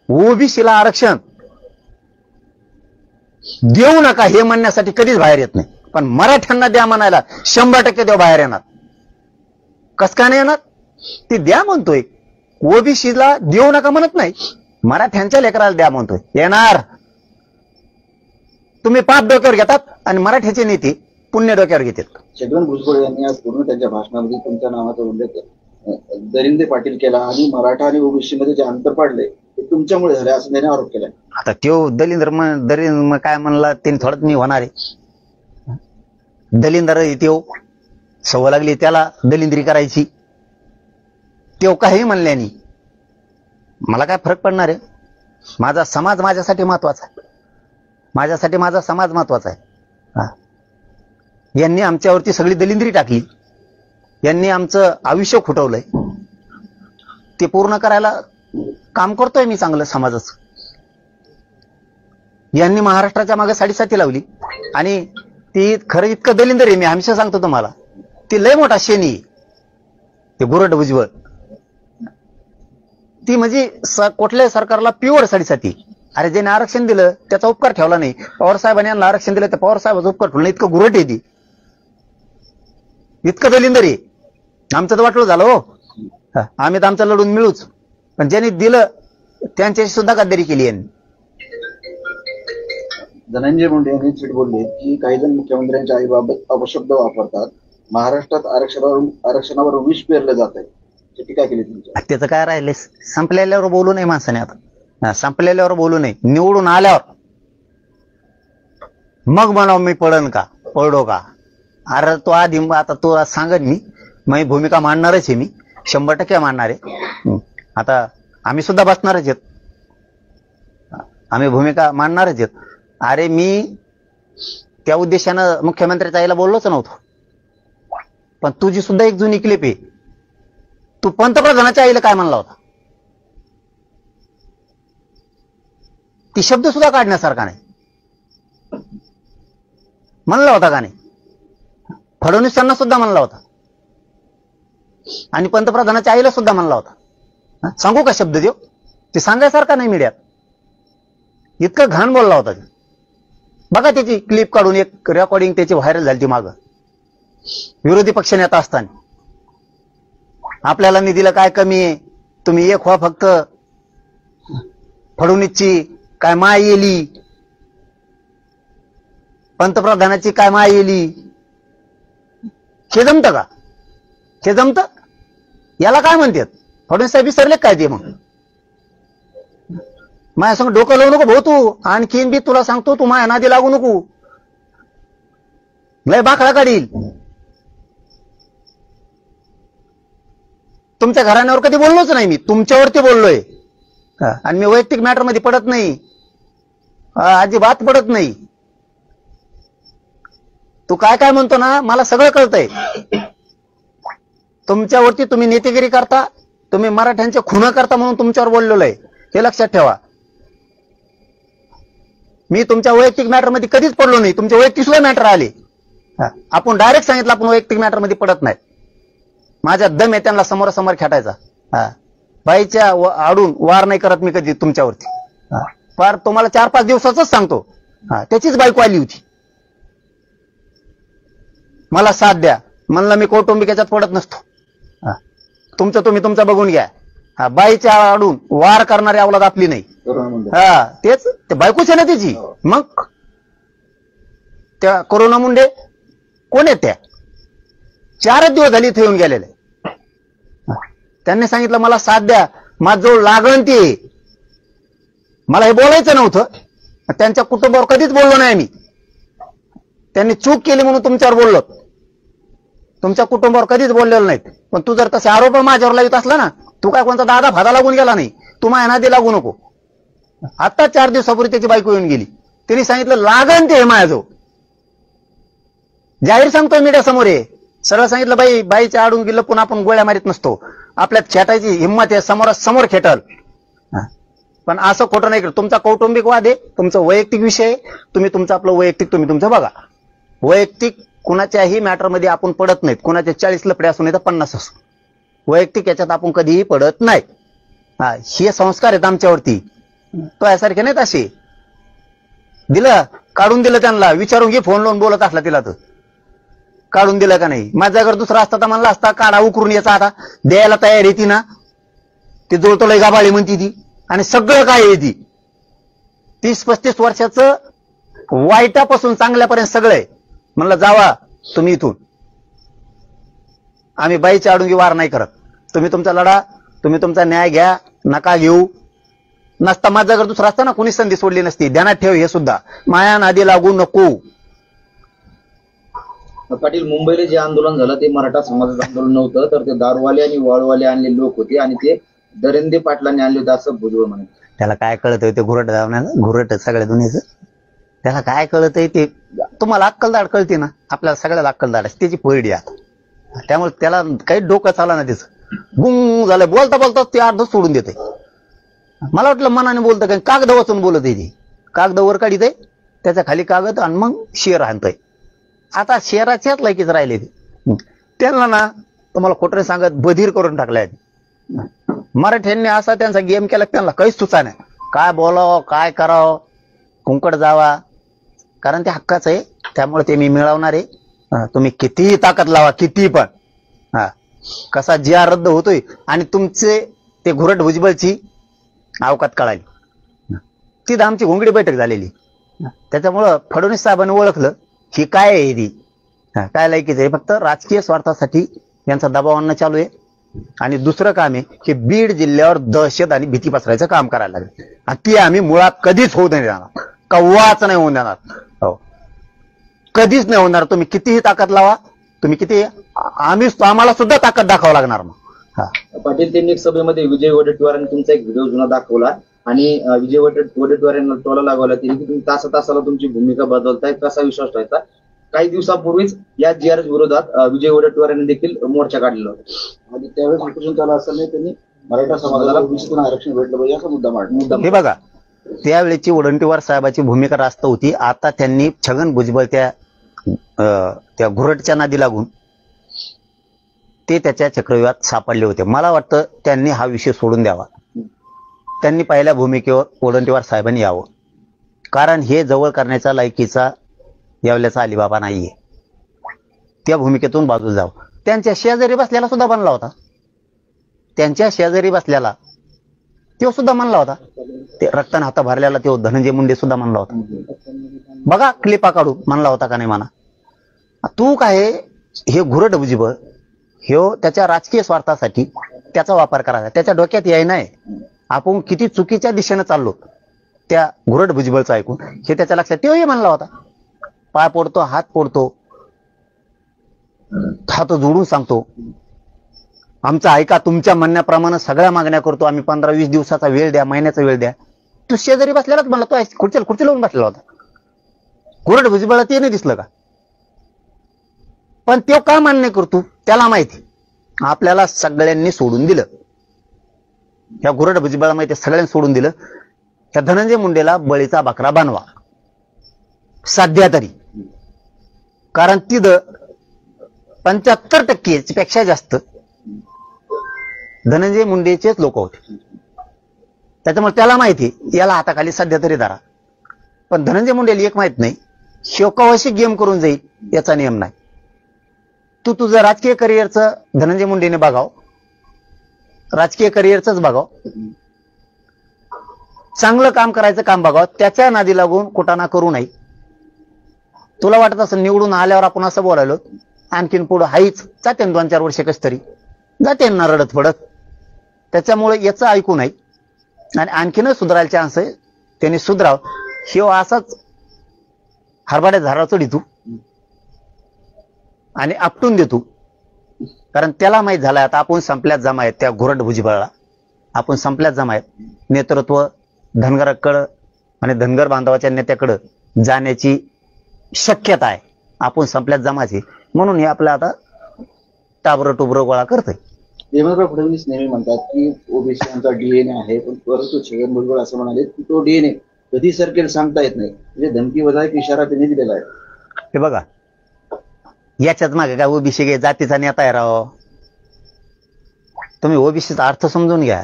ओबीसीला आरक्षण देऊ नका हे म्हणण्यासाठी कधीच बाहेर येत नाही, पण मराठ्यांना द्या म्हणायला 100% देव बाहेर येणार. कस का नाही येणार? ते द्या म्हणतोय. ओबीसीला देऊ नका म्हणत नाही, मराठ्यांच्या लेकराला द्या म्हणतोय. येणार. तुम्ही पाप डोक्यावर घेतात आणि मराठ्याचे नेते पुण्य डोक्यावर घेतात. छगन भुजबळ यांनी आज पूर्ण त्यांच्या भाषणामध्ये तुमच्या नावाचा उल्लेख दरिंदे पाटील केला, आणि मराठा आणि ओबीसी मध्ये जे अंतर पाडले ते तुमच्यामुळे झाले असं त्याने आरोप केला. आता तो दलिंद्र काय म्हणला त्यांनी थोडं मी होणार आहे. दलिंदर तो सवय लागली त्याला दलिंद्री करायची. तो काही म्हणल्यानी मला काय फरक पडणार आहे? माझा समाज माझ्यासाठी महत्वाचा आहे, माझ्यासाठी माझा समाज महत्वाचा आहे. यांनी आमच्यावरती सगळी दलिंद्री टाकली, यांनी आमचं आयुष्य खुटवलंय. ते पूर्ण करायला काम करतोय मी चांगलं समाजाचं. यांनी महाराष्ट्राच्या मागे साडेसाती लावली, आणि ती खरं इतकं दलिंदर आहे, मी हमेशा सांगतो तुम्हाला, ती लय मोठा शेणी ते गुरट भुजबळ. ती म्हणजे कुठल्याही सरकारला प्युअर साडेसाती. अरे ज्याने आरक्षण दिलं त्याचा उपकार ठेवला नाही. पवार साहेबांनी यांना आरक्षण दिलं तर पवार साहेबाचा उपकार ठेवला नाही. इतकं गुरट आहे ती, इतकं दलिंदर आहे. आमचं तर वाटलं झालं हो, आम्ही तर आमचं लढून मिळूच, पण ज्यांनी दिलं त्यांच्याशी सुद्धा गद्दारी केली यांनी. धनंजय मुंडे यांनी थेट बोलले की काही जण मुख्यमंत्र्यांच्या आईबाबत अपशब्द वापरतात, महाराष्ट्रात आरक्षणावर विष पेरलं जात आहे, टीका केली तुमच्या. त्याचं काय राहिलंय? संपलेल्यावर बोलू नये माणसाने. आता संपलेल्यावर बोलू नये, निवडून आल्यावर मग म्हणाव मी पडो का. अरे तो आधी आता तो सांगत मी भूमिका मांडणारच आहे, मी 100% मांडणार आहे. आता आम्ही सुद्धा बसणारच आहेत, आम्ही भूमिका मांडणारच आहेत. अरे मी त्या उद्देशानं मुख्यमंत्र्याच्या आईला बोललोच नव्हतो. पण तुझी सुद्धा एक जुनी क्लिप आहे. तू पंतप्रधानाच्या आईला काय म्हणला होता? ती शब्द सुद्धा काढण्यासारखा नाही. म्हणला होता का नाही? फडणवीसांना सुद्धा म्हणला होता आणि पंतप्रधानाच्या आईला सुद्धा म्हणला होता. सांगू का शब्द देव? ते सांगायसारखा नाही मीडियात. इतकं घाण बोलला होता ते. बघा त्याची क्लिप काढून, एक रेकॉर्डिंग त्याची व्हायरल झाली ती मागं, विरोधी पक्षनेता असताना. आपल्याला निधीला काय कमी आहे, तुम्ही एक व्हा फक्त, फडणवीसची काय माय येली, पंतप्रधानाची काय माय येली. हे जमतं का? हे जमतं? याला काय म्हणतात? फडणवीस साहेब विसरले काय ते? मग माझ्या संग डोकं लावू नको भाऊ तू. आणखीन बी तुला सांगतो, तू माझ्या नादी लागू नको, लय बाखडा काढील. तुमच्या घराण्यावर कधी बोललोच नाही मी, तुमच्यावरती बोललोय. आणि मी वैयक्तिक मॅटर मध्ये पडत नाही, अजिबात पडत नाही. तू काय काय म्हणतो ना, मला सगळं कळतंय. तुमच्यावरती तुम्ही नेतेगिरी करता, तुम्ही मराठ्यांचे खुन करता म्हणून तुमच्यावर बोललेलो आहे, हे लक्षात ठेवा. मी तुमच्या वैयक्तिक मॅटर मध्ये कधीच पडलो नाही. तुमचे वैयक्तिक सुद्धा मॅटर आले, आपण डायरेक्ट सांगितलं आपण वैयक्तिक मॅटर मध्ये पडत नाही. माझ्या दम आहे त्यांना समोरासमोर खेटायचा. बाईच्या आडून वार नाही करत मी कधी तुमच्यावरती. फार तुम्हाला 4-5 दिवसाच सांगतो, त्याचीच बायको आली होती, मला साथ द्या म्हणलं. मी कौटुंबिक याच्यात पडत नसतो. तुमचं तुम्ही तुमचं बघून घ्या. बाईच्या आडून वार करणारी अवलाद आपली नाही. तेच ते बायकोच आहे ना त्याची. मग त्या कोरोना मुंडे कोण आहेत? त्या 4 दिवस झाली इथे येऊन गेलेले. त्यांनी सांगितलं मला साथ द्या, माझं लागण ते. मला हे बोलायचं नव्हतं, त्यांच्या कुटुंबावर कधीच बोललो नाही मी. त्यांनी चूक केली म्हणून तुमच्यावर बोललो, तुमच्या कुटुंबावर कधीच बोललेलं नाहीत. पण तू जर तसे आरोप माझ्यावर लावित असला ना, तू काय कोणता दादा फादा लागून गेला नाही, तू माझ्या नादी लागू नको. आता 4 दिवसापूर्वी त्याची बायको येऊन गेली, त्यांनी सांगितलं लागण ते माझ्याजवळ. जाहीर सांगतोय मीडिया समोर आहे, सरळ सांगितलं बाईच्या आडून गेलं पुन्हा आपण गोळ्या मारीत नसतो, आपल्यात खेटायची हिंमत आहे, समोरासमोर खेटल. पण असं खोटं नाही करत. तुमचा कौटुंबिक वाद आहे, तुमचा वैयक्तिक विषय आहे, तुम्ही तुमचं आपलं वैयक्तिक तुम्ही तुमचं बघा. वैयक्तिक कुणाच्याही मॅटरमध्ये आपण पडत नाहीत. कुणाचे 40 लपडे असू नाही तर 50 असू, वैयक्तिक याच्यात आपण कधीही पडत नाही. हे संस्कार आहेत आमच्यावरती, तो यासारखे नाहीत असे. दिलं काढून दिलं त्यांना, विचारून घे फोन लावून बोलत असला तिला तर काढून दिलं का नाही. माझ्या घर दुसरा असता तर म्हणला असता काढा उकरून याचा, आता द्यायला तयार आहे ती ना, ती जुळतो लय गाबाळी म्हणती ती, आणि सगळं काय आहे ती. 30-35 वर्षाचं वाईटापासून चांगल्यापर्यंत सगळं आहे. म्हणलं जावा तुम्ही इथून, आम्ही बाईच्या आडून वार नाही करत. तुम्ही तुमचा लढा, तुम्ही तुमचा न्याय घ्या, नका घेऊ. नसता माझा घर दुसरा असता ना, कोणी संधी सोडली नसती. ध्यानात ठेव हे सुद्धा, माया नादी लागू नको. पाटील, मुंबईला जे आंदोलन झालं ते मराठा समाजाचं आंदोलन नव्हतं, तर ते दारूवाले आणि वाळूवाले आणले लोक होते, आणि ते दरिंदे पाटलांनी आणले होते असं भुजबळ म्हणे. त्याला काय कळत ते घुरट धावण्याला, घुरट सगळ्या दुनियेचं. त्याला काय कळत ते, तुम्हाला अक्कलदाड कळते ना, आपल्याला सगळ्याला अक्कलदाड असते, त्याची पोरडी आता. त्यामुळे त्याला काही डोकं चाला ना त्याचं, गुंग झालं. बोलता बोलता ते अर्ध सोडून देते. मला वाटलं मनाने बोलतं काय, कागद वाचून बोलत आहे ती. कागद वर काढित आहे, त्याच्या खाली कागद, आणि मग शेर आणतंय. आता शेराच्याच लायकीच राहिले ते. त्यांना ना तुम्हाला खोटं सांगत बधीर करून टाकलाय. मराठ्यांनी असा त्यांचा गेम केला, त्यांना काहीच सुचा नाही. काय बोलावं, काय करावं, कुंकड जावा, कारण ते हक्काचं आहे. त्यामुळे ते मी मिळवणार आहे. तुम्ही कितीही ताकद लावा, किती पण. कसा जिया रद्द होतोय, आणि तुमचे ते घुरट भुजबळची अवकात कळाली. ती आमची घोंगडी बैठक झालेली. त्याच्यामुळं फडणवीस साहेबांनी ओळखलं ही काय आहे, ती काय लायकीच आहे. फक्त राजकीय स्वार्थासाठी यांचा दबाव आणणं चालू आहे. आणि दुसरं काम आहे की बीड जिल्ह्यावर दहशत आणि भीती पसरायचं काम करायला लागेल, आणि ती आम्ही मुळात कधीच होऊ नाही देणार, कव्वाच नाही होऊन देणार. हो, कधीच नाही होणार. तुम्ही कितीही ताकद लावा, तुम्ही किती, आम्हाला सुद्धा ताकद दाखवावं लागणार. मग पाटील, त्यांनी एक सभेमध्ये विजय वडेट्टीवारांनी तुमचा एक व्हिडिओ जुना दाखवला, आणि विजय वडेट्टीवार यांना टोला लागवला, त्यांनी की तुम्ही तासाला तुमची भूमिका बदलताय, कसा विश्वास ठेवायचा. काही दिवसापूर्वीच या GR विरोधात विजय वडेट्टीवार यांनी देखील मोर्चा काढलेला होता आणि त्यावेळेस उपोषण चालू असताना त्यांनी मराठा समाजाला ओबीसीतून आरक्षण भेटलं पाहिजे असा मुद्दा मांडला. हे बघा, त्यावेळेची वडट्टीवार साहेबाची भूमिका रास्त होती. आता त्यांनी छगन भुजबळ त्या घुरटच्या नादी लागून ते त्याच्या चक्रव्यूहात सापडले होते. मला वाटतं त्यांनी हा विषय सोडून द्यावा. त्यांनी पहिल्या भूमिकेवर वडट्टीवार साहेबांनी यावं, कारण हे जवळ करण्याचा लायकीचा यावल्याचा अलिबाबा नाहीये. त्या भूमिकेतून बाजूला जावं. त्यांच्या शेजारी बसल्याला सुद्धा बनला होता. त्यांच्या शेजारी बसल्याला तो सुद्धा म्हणला होता. ते रक्ताने हाता भरल्याला तो धनंजय मुंडे सुद्धा म्हणला होता. बघा क्लिपा काढून म्हणला होता का नाही म्हणा. तू काय हे घुरट भुजबळ ह्यो त्याच्या राजकीय स्वार्थासाठी त्याचा वापर करायचा. त्याच्या डोक्यात याय नाही आपण किती चुकीच्या दिशेने चाललो त्या घुरट भुजबळचं ऐकून हे त्याच्या लक्षात. तोही म्हणला होता पाय पोडतो, हात पोडतो, हात जोडून सांगतो आमचं ऐका, तुमच्या म्हणण्याप्रमाणे सगळ्या मागण्या करतो आम्ही, 15-20 दिवसाचा वेळ द्या, महिन्याचा वेळ द्या. तू शेजारी बसलेलाच म्हणला, तो खुर्ची लावून बसलेला होता. घुरट भुजबळला ते नाही दिसलं का? पण तो का मान्य करतो त्याला माहिती. आपल्याला सगळ्यांनी सोडून दिलं, या घुरट भुजबळला माहिती, सगळ्यांनी सोडून दिलं. त्या धनंजय मुंडेला बळीचा बकरा बनवा सध्या तरी, कारण तिथं 75% पेक्षा जास्त धनंजय मुंडेचेच लोक होते. त्याच्यामुळे त्याला माहिती याला हाताखाली सध्या तरी धरा. पण धनंजय मुंडेला एक माहित नाही, शोकावशी गेम करून जाईल याचा नियम नाही. तू तुझं राजकीय करिअरचं धनंजय मुंडेने बघाव, राजकीय करिअरच बघाव, चांगलं काम करायचं काम बघावं, त्याच्या नादी लागून कुटाणा करू नये. तुला वाटत असं निवडून आल्यावर आपण असं बोलायलो आणखीन पुढं हाईच जाते 2-4 वर्ष कस तरी जाते ना रडत पडत. त्याच्यामुळे याचं ऐकू नये आणि आणखीनच सुधारायला चान्स आहे. त्यांनी सुधराव. शिव असाच हरभाड्या झाडा चढितो आणि आपटून देतो, कारण त्याला माहित झालाय आता आपण संपल्यात जमा आहेत. त्या घुरट भुजबळला आपण संपल्यात जमा आहेत. नेतृत्व धनगराकडं आणि धनगर बांधवाच्या नेत्याकडं जाण्याची शक्यता आहे. आपण संपल्यात जमाचे म्हणून हे आपलं आता टाबरं टुबरं गोळा करतोय. देवेंद्र फडणवीस नेहमी म्हणतात की ओबीसीचा DNA आहे, पण परंतु छगन भुजबळ असं म्हणाले की तो DNA कधी सरकेल सांगता येत नाही. म्हणजे धमकी वजा एक इशारा त्यांनी दिलेला आहे. हे बघा, याच्यात मागे काय ओबीसी गे जातीचा नेता आहे राव. तुम्ही ओबीसीचा अर्थ समजून घ्या.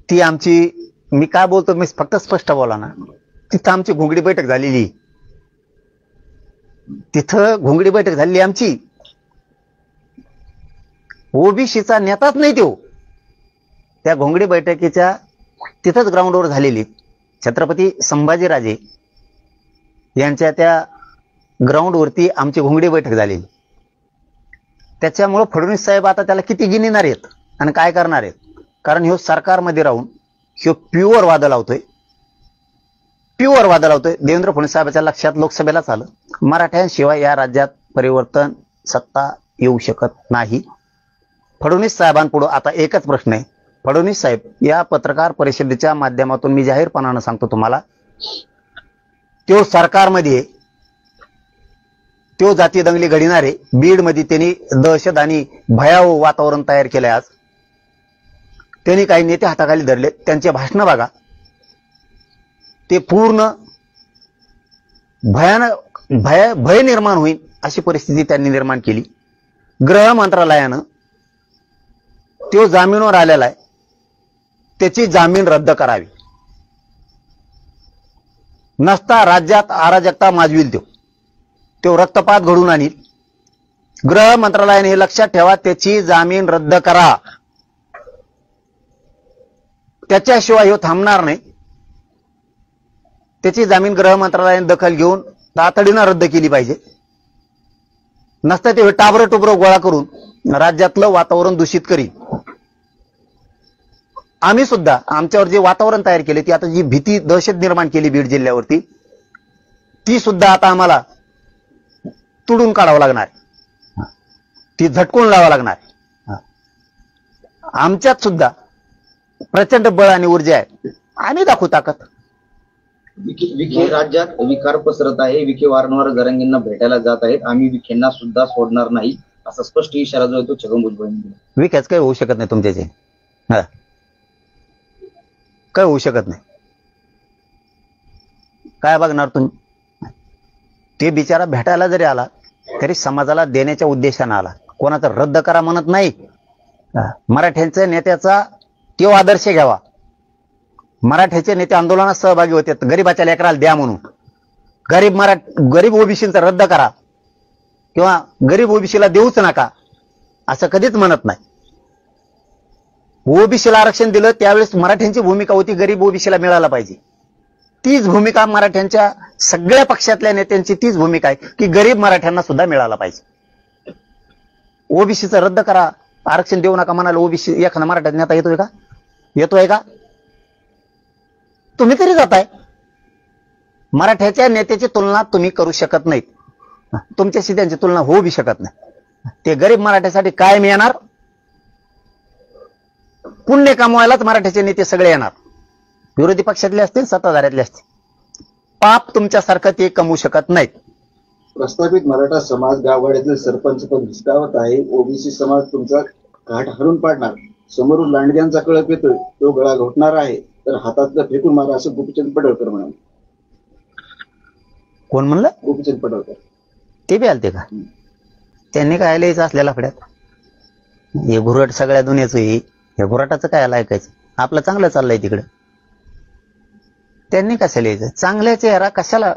ती आमची, मी काय बोलतो मी फक्त स्पष्ट बोला ना, तिथं आमची घोंगडी बैठक झालेली, तिथं घोंगडी बैठक झालेली आमची. ओबीसीचा नेताच नाही तो. त्या घोंगडी बैठकीच्या तिथंच ग्राउंडवर झालेली छत्रपती संभाजीराजे यांच्या त्या ग्राउंडवरती आमची घोंगडी बैठक झालेली. त्याच्यामुळं फडणवीस साहेब आता त्याला किती गिनिणार आहेत आणि काय करणार आहेत, कारण ह्यो सरकारमध्ये राहून ह्यो प्युअर वाद लावतोय. देवेंद्र फडणवीस साहेबांच्या लक्षात लोकसभेलाच आलं, मराठ्यांशिवाय या राज्यात परिवर्तन सत्ता येऊ शकत नाही. फडणवीस साहेबांपुढे आता एकच प्रश्न आहे. फडणवीस साहेब, या पत्रकार परिषदेच्या माध्यमातून मी जाहीरपणानं सांगतो तुम्हाला, तो सरकारमध्ये तो जातीय दंगली घडणारे बीडमध्ये त्यांनी दहशत आणि भयावह वातावरण तयार केलंय. आज त्यांनी काही नेते हाताखाली धरले, त्यांचे भाषण बघा, ते पूर्ण भय निर्माण होईल अशी परिस्थिती त्यांनी निर्माण केली. गृह मंत्रालयानं तो जामीनवर आलेला आहे, त्याची जामीन रद्द करावी. नसता राज्यात अराजकता माजविल तो रक्तपात घडून आणील. गृह मंत्रालयाने हे लक्षात ठेवा, त्याची जामीन रद्द करा. त्याच्याशिवाय हे थांबणार नाही. त्याची जामीन गृह मंत्रालयाने दखल घेऊन तातडीनं रद्द केली पाहिजे. नसतं ते टाबरं टुबरं गोळा करून राज्यातलं वातावरण दूषित करील. आम्ही सुद्धा आमच्यावर जे वातावरण तयार केले, ती आता जी भीती दहशत निर्माण केली बीड जिल्ह्यावरती, ती सुद्धा आता आम्हाला तुडून काढावं लागणार, ती झटकून लावावं लागणार. आमच्यात सुद्धा प्रचंड बळ आणि ऊर्जा आहे. आम्ही दाखवू ताकद. विखे राज्यात विकार पसरत आहे. विखे वारंवार जरांगींना भेटायला जात आहेत. आम्ही विखेंना सुद्धा सोडणार नाही, असा स्पष्ट इशारा जो आहे तो छगन भुजबळ यांनी दिला. विकास काही होऊ शकत नाही तुमच्याचे. हा, काय होऊ शकत नाही. काय बघणार तुम्ही? ते बिचारा भेटायला जरी आला तरी समाजाला देण्याच्या उद्देशाने आला. कोणाचा रद्द करा म्हणत नाही. मराठ्यांच्या नेत्याचा तो आदर्श घ्यावा. मराठ्याचे नेते आंदोलनात सहभागी होते, गरीबाच्या लेकराला द्या म्हणून. गरीब ओबीसीचा रद्द करा किंवा गरीब ओबीसीला देऊच नका असं कधीच म्हणत नाही. ओबीसीला आरक्षण दिलं त्यावेळेस मराठ्यांची भूमिका होती गरीब ओबीसीला मिळाला पाहिजे. तीच भूमिका मराठ्यांच्या सगळ्या पक्षातल्या नेत्यांची तीच भूमिका आहे की गरीब मराठ्यांना सुद्धा मिळाला पाहिजे. ओबीसीचं रद्द करा, आरक्षण देऊ नका म्हणाले ओबीसी एखादा मराठा नेता येतोय का? येतोय का? तुम्ही तरी जाताय. मराठ्याच्या नेत्याची तुलना तुम्ही करू शकत नाहीत. तुमच्याशी त्यांची तुलना होऊ बी शकत नाही. ते गरीब मराठ्यासाठी कायम येणार. पुण्य कमवायलाच मराठ्याचे नेते सगळे येणार. विरोधी पक्षातले असतील, सत्ताधाऱ्यातले असतील. पाप तुमच्यासारखं ते कमवू शकत नाहीत. प्रस्तावित मराठा समाज गावगाड्यातील सरपंच पण हिसकावत आहे. ओबीसी समाज तुमचा घाट हरून पाडणार. समोरून लांडग्यांचा कळप येतोय, तो गळा घोटणार आहे, तर हातातलं फेकून मारा, असं गोपीचंद पडळकर म्हणाले. कोण म्हणलं? गोपीचंद पडळकर. ते बी आलते का? त्यांनी काय लिहायचं असलेला फड्यात? हे घुरट सगळ्या दुनियाचं हे घुरटाचं काय ऐकायचं? आपलं चांगलं चाललंय तिकडं. त्यांनी कसं लिहायचं? चांगल्या चेहरा कशाला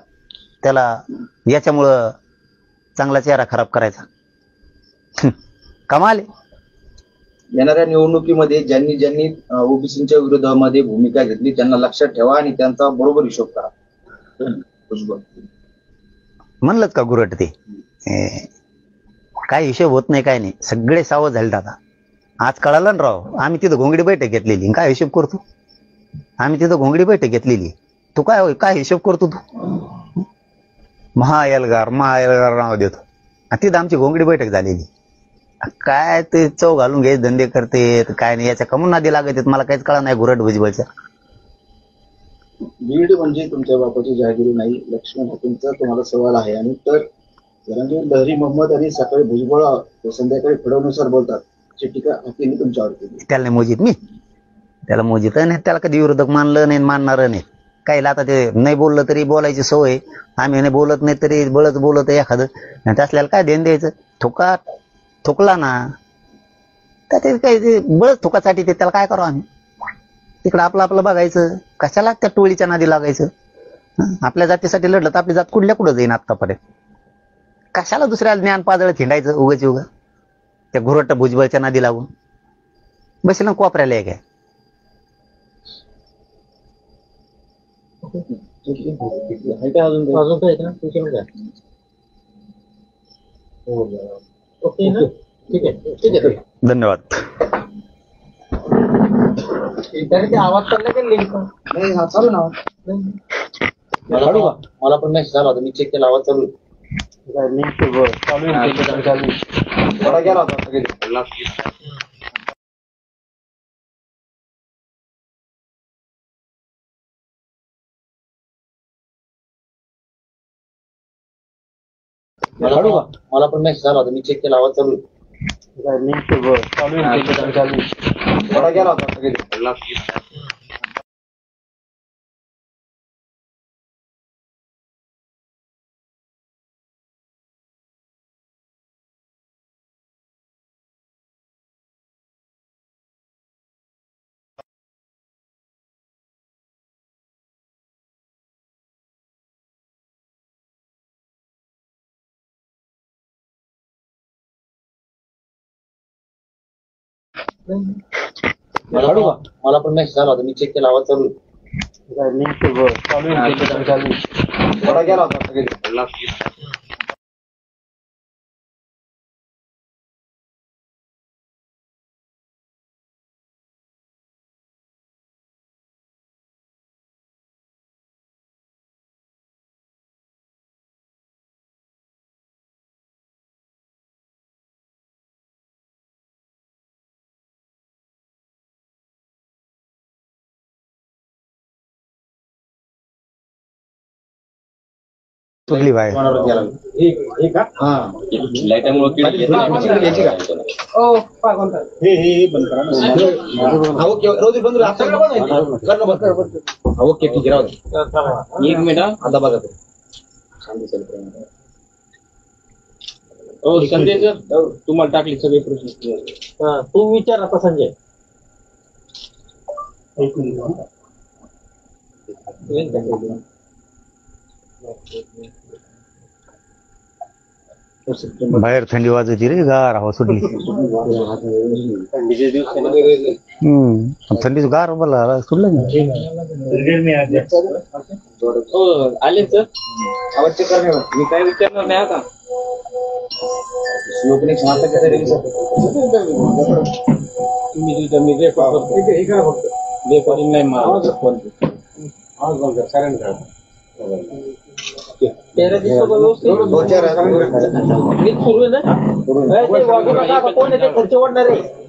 त्याला याच्यामुळं चांगला चेहरा खराब करायचा? कमाल आहे. येणाऱ्या निवडणुकीमध्ये ज्यांनी ज्यांनी ओबीसीच्या विरोधामध्ये भूमिका घेतली त्यांना लक्षात ठेवा आणि त्यांचा बरोबर हिशोब करा. भुजबळ म्हणलंच का घुरट ते? काय हिशोब होत नाही, काय नाही. सगळे सावध झाले आता. आज कळालं ना राव, आम्ही तिथं घोंगडी बैठक घेतलेली. काय हिशोब करतो? आम्ही तिथं घोंगडी बैठक घेतलेली. तू काय काय हिशोब करतो तू? महाएल्गार नाव देतो. तिथं आमची घोंगडी बैठक झालेली. काय ते चव घालून घ्यायचे धंदे करते काय नाही, याच्या कमून नादी लागत. मला काहीच कळलं नाही घुरट भुजबळच्या. बीड म्हणजे तुमच्या बापाची जहागिरी नाही, लक्ष्मण हातींचा तुम्हाला सवाल आहे. आणि तर धनंजय लहरी मोहम्मद आणि सकाळी भुजबळ संध्याकाळी फडवणुसार बोलतात अशी टीका हातींनी तुमच्यावर केली. त्याला नाही मोजित मी. त्याला मोजित नाही. त्याला कधी विरोधक मानलं नाही, मानणार नाही. काहीला आता ते नाही बोललं तरी बोलायची सवय. आम्ही नाही बोलत नाही तरी बळच बोलत एखादं. त्यासल्याला काय देण द्यायचं? थुकला ना तर ते काही बळच थुकासाठी ते त्याला काय करू आम्ही? तिकडं आपलं बघायचं. कशाला त्या टोळीच्या नादी लागायचं? आपल्या जातीसाठी लढलं तर आपली जात कुठं जाईन आतापर्यंत. कशाला दुसऱ्याला ज्ञान पाजळ थिंडायचं उगाच त्या घुरट भुजबळच्या नादी लागून बसेल कोपऱ्याला एक आहे. अजून काय का? ओके ना? ठीक आहे. धन्यवाद. आवाज चालला का लिंक? नाही, हा चालू ना. मला पण मेसेज आला होता, मी चेक केला, आवाज चालू आहे. गेला होता. मला पण मेसेज आला होता, मी चेक केला, आवाज चालू आहे. गेला होता. मला पण मेसेज आला होता, मी चेक केला, आवाज चालू आहे. गेला होता. सुटली बाहेर. लाईटामुळे ओके ठीक आहे. एक मिनिट आता बघा. हो संजय सर तुम्हाला टाकली सगळे प्रश्न. तू विचार आता संजय. बाहेर थंडी वाजवती रे, गार हवा सुटली. थंडीच गार बोला सुटलं ना. हो आले सर. अवश्य करणार. मी काय विचारणार नाही आता. तुम्ही रेकॉर्डिंग नाही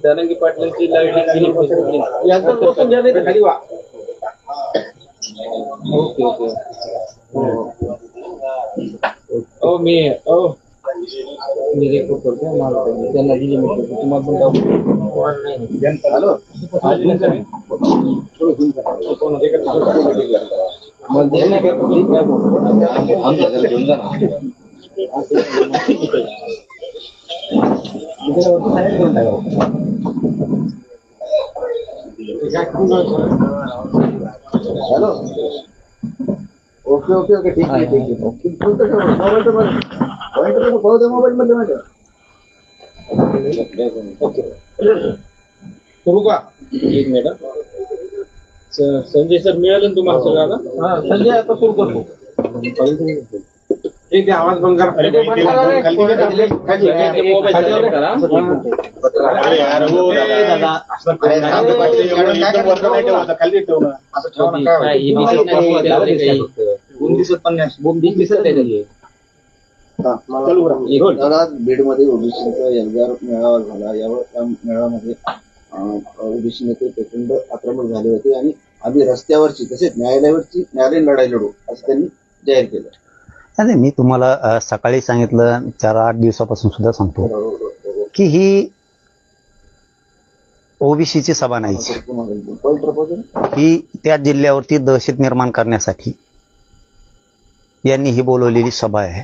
धनंगी पाटलांची लाईट. Okay okay. ओ मी रेकॉर्ड करतो. मला त्यांना दिली मी तुम्हाला हॅलो. ओके ओके ओके ठीक आहे ठीक आहे. मोबाईल मध्ये माझ्या करू का. एक मिनिट. संजय सर मिळालं तुम्हाला सगळं आता. संजय आता सुरू करतो. ठीक आहे. आवाज बंद करा. बीड मध्ये ओबीसीचा एल्गार मेळावा झाला. या मेळाव्यामध्ये ओबीसी नेते प्रचंड आक्रमक झाले होते आणि आम्ही रस्त्यावरची तसेच न्यायालयीन लढाई लढू असं त्यांनी जाहीर केलं. अरे मी तुम्हाला सकाळी सांगितलं, 4-8 दिवसापासून सुद्धा सांगतो की ही ओबीसीची सभा नाहीच. ही त्या जिल्ह्यावरती दहशत निर्माण करण्यासाठी यांनी ही बोलवलेली सभा आहे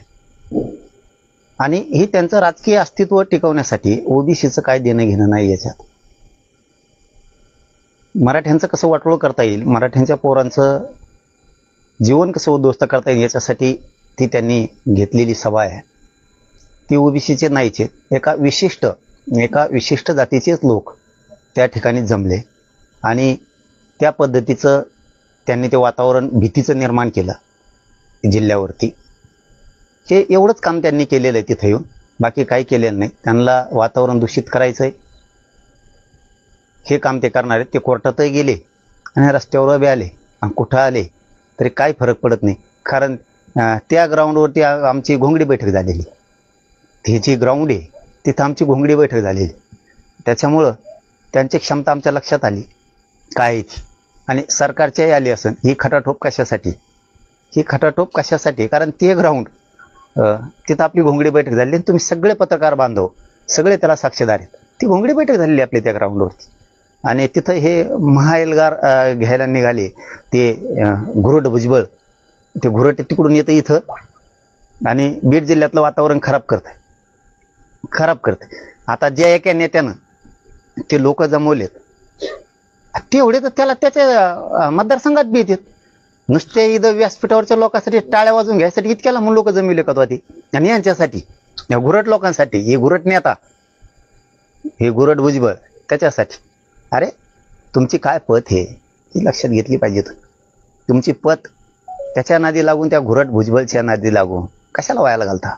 आणि ही त्यांचं राजकीय अस्तित्व टिकवण्यासाठी. ओबीसीचं काय देणं घेणं नाही याच्यात. मराठ्यांचं कसं वाटोळं करता येईल, मराठ्यांच्या पोरांचं जीवन कसं उद्ध्वस्त करता येईल याच्यासाठी ती त्यांनी घेतलेली सभा आहे. ती ओबीसीचे नाहीच आहेत. एका विशिष्ट जातीचेच लोक त्या ठिकाणी जमले आणि त्या पद्धतीचं त्यांनी ते वातावरण भीतीचं निर्माण केलं जिल्ह्यावरती. हे एवढंच काम त्यांनी केलेलं आहे तिथं येऊन, बाकी काही केलेलं नाही. त्यांना वातावरण दूषित करायचंय, हे काम ते करणार आहेत. ते कोर्टातही गेले आणि रस्त्यावर बी आले आणि कुठं आले तरी काही फरक पडत नाही. कारण त्या ग्राउंडवरती आमची घोंगडी बैठक झालेली. ही जी ग्राउंड आहे तिथं आमची घोंगडी बैठक झालेली. त्याच्यामुळं त्यांची क्षमता आमच्या लक्षात आली काय ती, आणि सरकारच्याही आली असेल. ही खटाटोप कशासाठी? कारण ते ग्राउंड तिथं आपली घोंगडी बैठक झाली. तुम्ही सगळे पत्रकार बांधव सगळे त्याला साक्षीदार आहेत. ती घोंगडी बैठक झालेली आपली त्या ग्राउंडवरती. आणि तिथं हे महाएल्गार घ्यायला निघाले ते घुरट भुजबळ. ते घुरट तिकडून येतं इथं आणि बीड जिल्ह्यातलं वातावरण खराब करते. आता ज्या एका नेत्यानं ते लोक जमवलेत तेवढे तर त्याला त्याच्या मतदारसंघात बी येतात. नुसते इथं व्यासपीठावरच्या लोकांसाठी टाळ्या वाजून घ्यायसाठी इतक्याला म्हणून लोक जमविले का ती. आणि यांच्यासाठी या घुरट लोकांसाठी, हे घुरट नेता, हे घुरट भुजबळ त्याच्यासाठी. अरे तुमची काय पत हे लक्षात घेतली पाहिजे. तुमची पत त्याच्या नादी लागून, त्या घुरट भुजबळच्या नादी लागून कशाला वायाला घालता.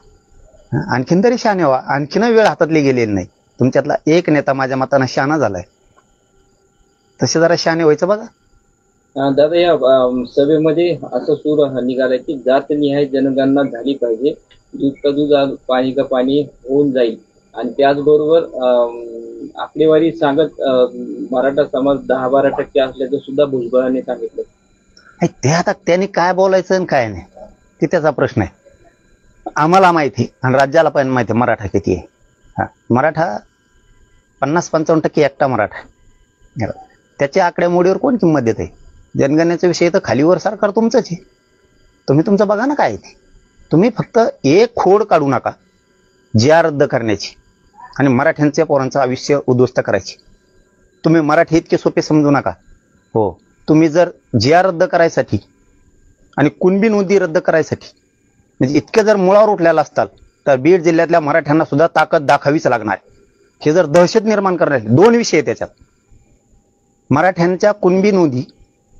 आणखीन तरी शहाणे व्हा. आणखीन वेळ हातातली गेलेली नाही. तुमच्यातला एक नेता माझ्या मतानं शहाणा झालाय. तसे जरा शहाणे व्हायचं बघा. दादा या सभेमध्ये असं सूर निघालाय की जातनिहाय जनगणना झाली पाहिजे, दूध का दूध पाणी का पाणी होऊन जाईल. आणि त्याचबरोबर आकडेवारी सांगत मराठा समाज 10-12% असल्याचं सुद्धा भुजबळांनी सांगितलं. ते आता त्यांनी काय बोलायचं आणि काय नाही ते त्याचा प्रश्न आहे. आम्हाला माहिती आणि राज्याला पण माहिती आहे मराठा किती आहे. हा, मराठा 50-55% एकटा मराठा आहे. त्याच्या आकडेमोडीवर कोण किंमत देत आहे? जनगणनेचा विषय तर खालीवर सरकार तुमचंच आहे. तुम्ही तुमचं बघा ना काय आहे ते. तुम्ही फक्त एक खोड काढू नका जिया रद्द करण्याची आणि मराठ्यांच्या पोरांचं आयुष्य उद्ध्वस्त करायची. तुम्ही मराठी इतके सोपे समजू नका. हो, तुम्ही जर जिया रद्द करायसाठी आणि कुणबी नोंदी रद्द करायसाठी म्हणजे इतके जर मुळावर उठलेला असताल तर बीड जिल्ह्यातल्या मराठ्यांना सुद्धा ताकद दाखवावीच लागणार. हे जर दहशत निर्माण करण्याचे 2 विषय आहे त्याच्यात, मराठ्यांच्या कुणबी नोंदी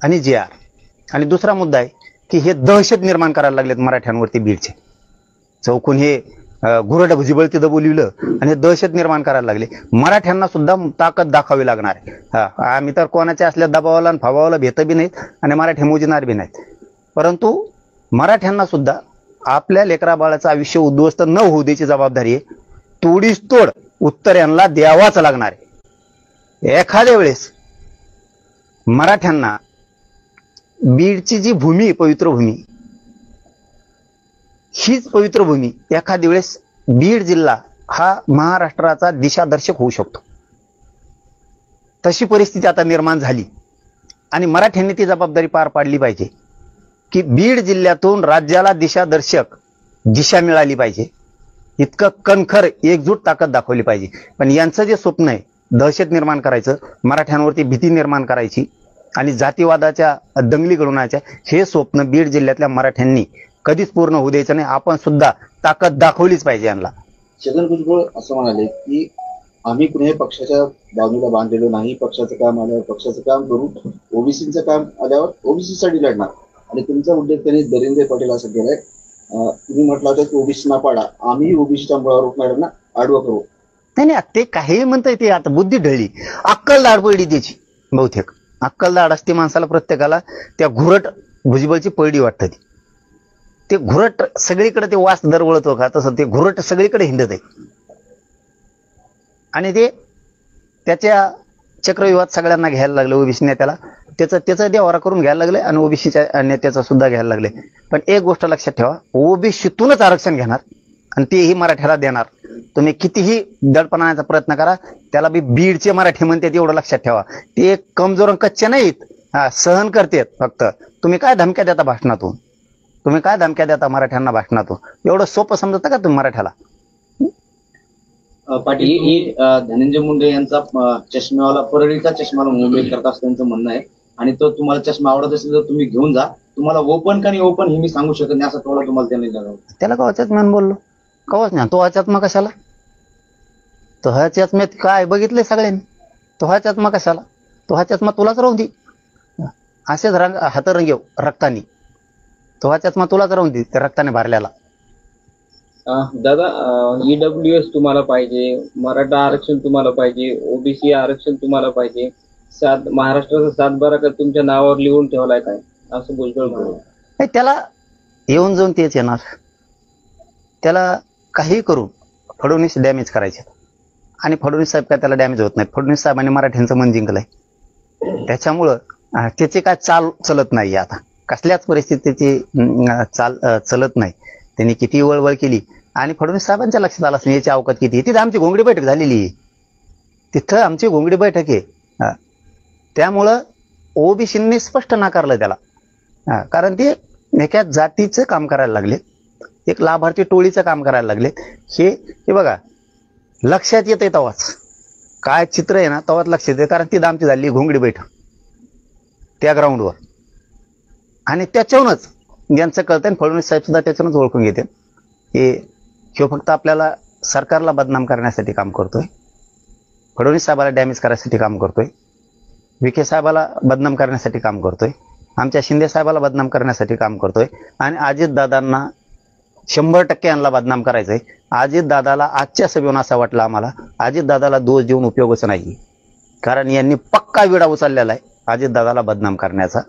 आणि जी आर, आणि दुसरा मुद्दा आहे की हे दहशत निर्माण करायला लागलेत मराठ्यांवरती बीडचे. चौकून हे घुरड भुजिबळ तिथं बोलविलं आणि हे दहशत निर्माण करायला लागले. मराठ्यांना सुद्धा ताकद दाखवावी लागणार आहे. हा, आम्ही तर कोणाच्या असल्या दबावाला आणि फवावाला भेट बी नाहीत आणि मराठी मोजणार बी नाहीत, परंतु मराठ्यांना सुद्धा आपल्या लेकरा बाळाचं आयुष्य उद्ध्वस्त न होऊ द्यायची जबाबदारी आहे. तोडीस तोड उत्तर यांना द्यावाच लागणार आहे. एखाद्या वेळेस मराठ्यांना बीडची जी भूमी, पवित्र भूमी, हीच पवित्र भूमी एखाद्या वेळेस बीड जिल्हा हा महाराष्ट्राचा दिशादर्शक होऊ शकतो. तशी परिस्थिती आता निर्माण झाली आणि मराठ्यांनी ती जबाबदारी पार पाडली पाहिजे की बीड जिल्ह्यातून राज्याला दिशादर्शक दिशा मिळाली पाहिजे. इतकं कणखर एकजूट ताकद दाखवली पाहिजे. पण यांचं जे स्वप्न आहे दहशत निर्माण करायचं, मराठ्यांवरती भीती निर्माण करायची आणि जातीवादाच्या दंगली घडवण्याच्या, हे स्वप्न बीड जिल्ह्यातल्या मराठ्यांनी कधीच पूर्ण होऊ द्यायचं नाही. आपण सुद्धा ताकद दाखवलीच पाहिजे यांना. छगन भुजबळ असं म्हणाले की आम्ही कुठल्याही पक्षाच्या बाजूला बांधलेलो नाही. पक्षाचं काम आल्यावर पक्षाचं काम करू, ओबीसीचं काम आल्यावर ओबीसीसाठी लढणार. आणि तुमचा उल्लेख त्यांनी दरिंदे पाटील असं केलाय. तुम्ही म्हटलं होतं की ओबीसीना पाडा, आम्ही ओबीसीच्या मुळावर उठणाऱ्यांना आडवं करू. नाही, ते काही म्हणताय ते आता बुद्धी ढळली, अक्कल दाढ पडली त्याची. बहुतेक अक्कल दाढ असते माणसाला, प्रत्येकाला. त्या घुरट भुजबळची पडली वाटतं ती. ते घुरट सगळीकडे ते वास दरवळतो का तसं ते घुरट सगळीकडे हिंडत आहे आणि ते त्याच्या चक्रव्यूहात सगळ्यांना घ्यायला लागलं. ओबीसी नेत्याला त्याचा देवारा करून घ्यायला लागले आणि ओबीसीच्या नेत्याचा सुद्धा घ्यायला लागले. पण एक गोष्ट लक्षात ठेवा, ओबीसीतूनच आरक्षण घेणार आणि तेही मराठ्याला देणार. तुम्ही कितीही दडपणाचा प्रयत्न करा, त्याला बी बीडचे मराठी म्हणतात एवढं लक्षात ठेवा. ते कमजोर कच्चे नाहीत, हा सहन करतात. फक्त तुम्ही काय धमक्या देता भाषणातून, तुम्ही काय धमक्या देता मराठ्यांना भाषणातून? एवढं सोपं समजता का तुम्ही मराठ्याला? पाटील, ही धनंजय मुंडे यांचा चष्म्यावाला, परळीचा चष्माला मुंबई करत असं त्यांचं म्हणणं आहे. आणि तो तुम्हाला चष्मा आवडत असेल तर तुम्ही घेऊन जा. तुम्हाला ओपन का नाही ओपन हे मी सांगू शकत नाही, असं टोला तुम्हाला त्यांनी दिला. त्याला कवाच्यात म्हणून बोललो, कवाच नाही. तो ह्याच्यात मग कशाला? तो ह्याच्यात मी काय बघितलंय सगळ्यांनी. तो ह्याच्यात मग कशाला? तो ह्याच्यात मग तुलाच राहून दे, असेच हात रंगेव रक्तानी. तो ह्याच्यात मग तुलाच राहून दे त्या रक्ताने भरल्याला. दादा, EWS तुम्हाला पाहिजे, मराठा आरक्षण तुम्हाला पाहिजे, ओबीसी आरक्षण तुम्हाला पाहिजे, महाराष्ट्राचा 7-12 तुमच्या नावावर लिहून ठेवलाय काय, असं भुजबळ म्हणाले. त्याला येऊन जाऊन तेच येणार. त्याला काही करून फडणवीस डॅमेज करायचे आणि फडणवीस साहेब काय त्याला डॅमेज होत नाही. फडणवीस साहेबांनी मराठ्यांचं मन जिंकलंय, त्याच्यामुळं त्याची काय चाल चलत नाही. आता कसल्याच परिस्थितीची चाल चलत नाही. त्यांनी किती वळवळ केली आणि फडणवीस साहेबांच्या लक्षात आलं असं याची अवकात किती. तिथं आमची घोंगडी बैठक झालेली आहे, तिथं आमची घोंगडी बैठक आहे. त्यामुळं ओबीसींनी स्पष्ट नाकारलं त्याला. कारण ते एका जातीचं काम करायला लागले, एक लाभार्थी टोळीचं काम करायला लागले. हे बघा लक्षात येतंय तेव्हाच, काय चित्र आहे ना तेव्हाच लक्षात येते. कारण तिथं आमची झाली घोंगडी बैठक त्या ग्राउंडवर आणि त्याच्यावरूनच यांचं कळतं आणि फडणवीस साहेब सुद्धा त्याच्यावरूनच ओळखून घेते हे फक्त आपल्याला सरकारला बदनाम करण्यासाठी काम करतोय, फडणवीस साहेबाला डॅमेज करायसाठी काम करतोय, विखे साहेबाला बदनाम करण्यासाठी काम करतोय, आमच्या शिंदे साहेबाला बदनाम करण्यासाठी काम करतोय आणि अजितदादांना 100% यांना बदनाम करायचंय. अजितदादाला आजच्या सभेवरून असा वाटलं आम्हाला, अजितदादाला दोष देऊन उपयोगच नाही. कारण यांनी पक्का विडा उचललेला आहे अजितदादाला बदनाम करण्याचा.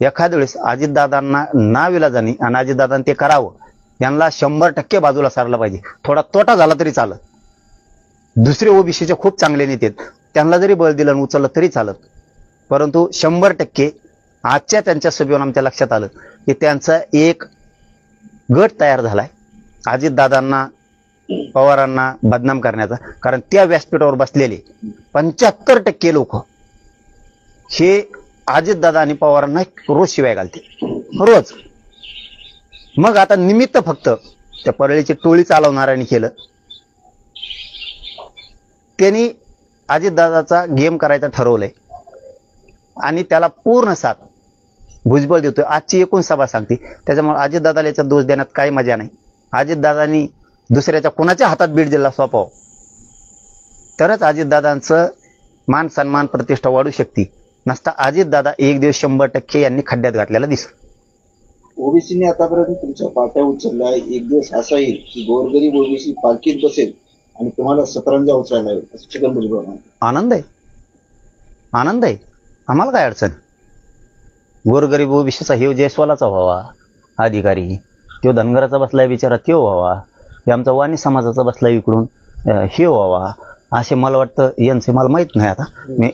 एखाद्या वेळेस अजितदादांना नाविलाजानी आणि अजितदादांनी ते करावं, यांना 100% बाजूला सारलं पाहिजे. थोडा तोटा झाला तरी चालत. दुसरे ओबीसीचे खूप चांगले नेते त्यांना जरी बळ दिलं आणि उचललं तरी चालत, परंतु 100% आजच्या त्यांच्या सभेवरून आमच्या लक्षात आलं की त्यांचा एक गट तयार झालाय अजितदादांना पवारांना बदनाम करण्याचा. कारण त्या व्यासपीठावर बसलेले 75% लोक हे अजितदादा आणि पवारांना रोज शिवाय घालते, रोज. मग आता निमित्त फक्त त्या परळीची टोळी चालवणाऱ्यांनी केलं. त्यांनी अजितदादाचा गेम करायचा ठरवलंय आणि त्याला पूर्ण साथ भुजबळ देतोय. आजची एकूण सभा सांगते. त्याच्यामुळे अजितदादाला याचा दोष देण्यात काही मजा नाही. अजितदादांनी दुसऱ्याच्या कोणाच्या हातात बीड जिल्हा सोपाव तरच अजितदादांचं मान सन्मान प्रतिष्ठा वाढू शकते. नसता अजितदादा एक दिवस 100% यांनी खड्ड्यात घातलेला दिसत. ओबीसीने आतापर्यंत तुमच्या पाट्या उचलल्या. एक दिवस असा येईल की गोरगरीब ओबीसी पालखीत बसेल आणि तुम्हाला सतरंजा उचलायला येईल असं छगन भुजबळ म्हणाले. आनंद आहे, आनंद आहे. आम्हाला काय अडचण. गोरगरीब ओबीसीचा हे जयस्वालाचा व्हावा अधिकारी, तो धनगराचा बसलाय बिचारा त्यो व्हावा, हे आमचा वाणी समाजाचा बसलाय इकडून हे व्हावा असे मला वाटतं. यांचे मला माहित नाही आता. मी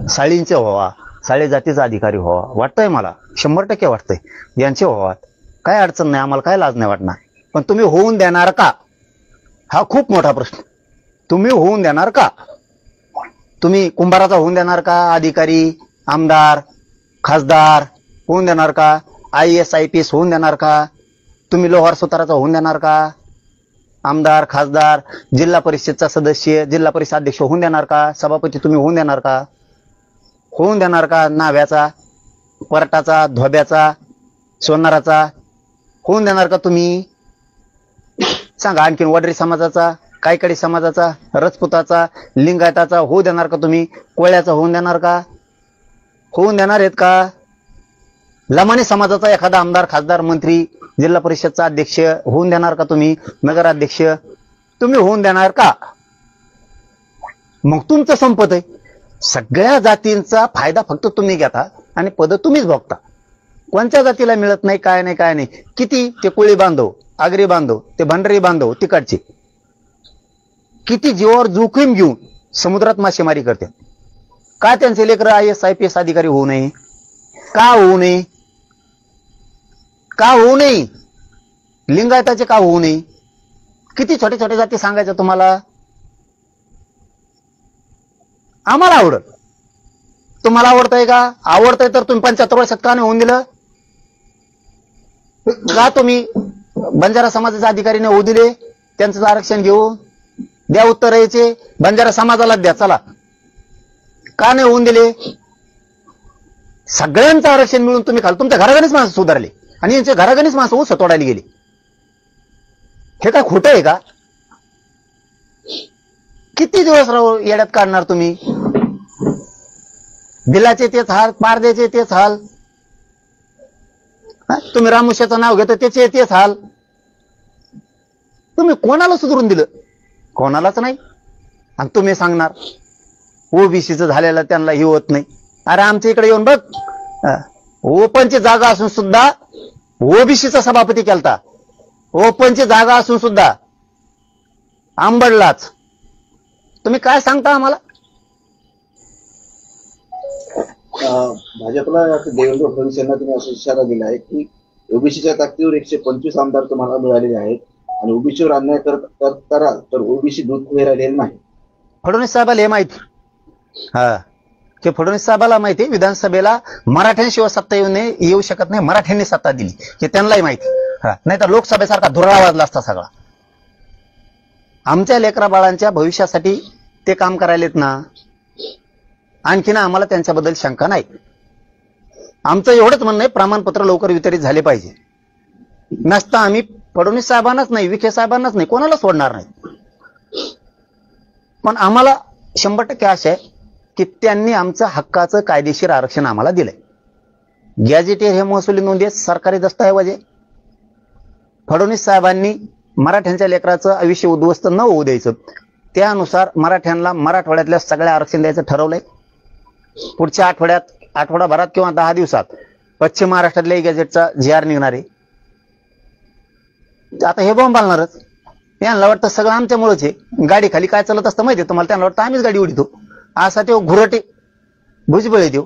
साळींचे व्हावा, साळे जातीचा अधिकारी व्हावा वाटतंय मला. 100% वाटतंय यांचे व्हावा. काय अडचण नाही, आम्हाला काय लाज नाही वाटणार. पण तुम्ही होऊन देणार का हा खूप मोठा प्रश्न. तुम्ही होऊन देणार का? तुम्ही कुंभाराचा होऊन देणार का अधिकारी, आमदार, खासदार होऊन देणार का? IAS IPS होऊन देणार का? तुम्ही लोहार सुताराचा होऊन देणार का? आमदार, खासदार, जिल्हा परिषदचा सदस्य, जिल्हा परिषद अध्यक्ष होऊन देणार का? सभापती तुम्ही होऊन देणार का? होऊन देणार का? नाव्याचा, परटाचा, धोब्याचा, सोनाराचा होऊन देणार का तुम्ही? सांगा. आणखीन वडरी समाजाचा, कायकडी समाजाचा, रजपुताचा, लिंगायताचा होऊ देणार का तुम्ही? कोळ्याचा होऊन देणार का? होऊन देणार आहेत का? लमाणी समाजाचा एखादा आमदार, खासदार, मंत्री, जिल्हा परिषदचा अध्यक्ष होऊन देणार का तुम्ही? नगराध्यक्ष तुम्ही होऊन देणार का? मग तुमचं संपत आहे. सगळ्या जातींचा फायदा फक्त तुम्ही घेता आणि पद तुम्हीच भोगता. कोणत्या जातीला मिळत नाही, काय नाही, काय नाही. किती ते कोळी बांधव, आगरी बांधव, ते भंडारी बांधव तिकडचे किती जीवावर जोखीम घेऊन समुद्रात मासेमारी करतात. का त्यांचे लेकरं IAS IPS अधिकारी होऊ नये? का होऊ नये? का होऊ नये? लिंगायताचे का होऊ नये? किती छोटे छोटे जाती सांगायचं तुम्हाला? आम्हाला आवडत. तुम्हाला आवडतंय का? आवडतंय तर तुम्ही 75 वर्षात का नाही होऊन दिलं? का तुम्ही बंजारा समाजाच्या अधिकारीने होऊ दिले? त्यांचं आरक्षण घेऊ द्या. उत्तर यायचे बंजारा समाजाला द्या. चला, का नाही होऊन दिले? सगळ्यांचं आरक्षण मिळून तुम्ही खाल. तुमच्या घराघणीच माणसं सुधारले आणि यांच्या घराघणीच माणसं ऊस तोडायला गेली. हे काय खोटं आहे का? किती दिवस येड्यात काढणार तुम्ही? बिलाचे तेच हाल, पारद्याचे तेच हाल. तुम्ही रामुशाचं नाव घेता त्याचे तेच हाल. तुम्ही कोणाला सुधारून दिलं? कोणालाच नाही. आणि तुम्ही सांगणार ओबीसीचं झालेलं त्यांना हे होत नाही. अरे आमच्या इकडे येऊन बघ, ओपनची जागा असून सुद्धा ओबीसीचा सभापती केलता. ओपनची जागा असून सुद्धा आंबडलाच. तुम्ही काय सांगता आम्हाला? भाजपला देवेंद्र फडणवीस यांना तुम्ही असा इशारा दिला आहे की ओबीसीच्या ताकदीवर 125 आमदार तुम्हाला मिळालेले आहेत आणि ओबीसीवर अन्याय कराल तर ओबीसी दूध पुढे राहिलेलं नाही. फडणवीस साहेबाला हे माहिती. हा, ते फडणवीस साहेबाला माहिती विधानसभेला मराठ्यांशिवाय सत्ता येऊ शकत नाही. मराठ्यांनी सत्ता दिली हे त्यांनाही माहिती. हा, नाही तर लोकसभेसारखा धुरळा वाजला असता सगळा. आमच्या लेकरा बाळांच्या भविष्यासाठी ते काम करायलेत ना. आणखीन आम्हाला त्यांच्याबद्दल शंका नाही. आमचं एवढंच म्हणणं आहे, प्रमाणपत्र लवकर वितरित झाले पाहिजे. नसता आम्ही फडणवीस साहेबांनाच नाही, विखे साहेबांनाच नाही, कोणाला सोडणार नाही. पण आम्हाला 100% आशा आहे की त्यांनी आमचं हक्काचं कायदेशीर आरक्षण आम्हाला दिलंय. गॅजेटियर हे महसुली नोंदी सरकारी दस्तऐवज आहे. फडणवीस साहेबांनी मराठ्यांच्या लेकराचं आयुष्य उद्ध्वस्त न होऊ द्यायचं, त्यानुसार मराठ्यांना मराठवाड्यातल्या सगळ्या आरक्षण द्यायचं ठरवलंय. पुढच्या आठवडाभरात किंवा 10 दिवसात पश्चिम महाराष्ट्रातल्या गॅजेटचा GR निघणार आहे. आता हे बॉम्ब बांधणारच. यांना वाटतं सगळं आमच्यामुळेच आहे. गाडी खाली काय चालत असतं माहितीये तुम्हाला? त्यांना वाटतं आम्हीच गाडी उडीतो. असा तो घुरटे भुजबळ देऊ.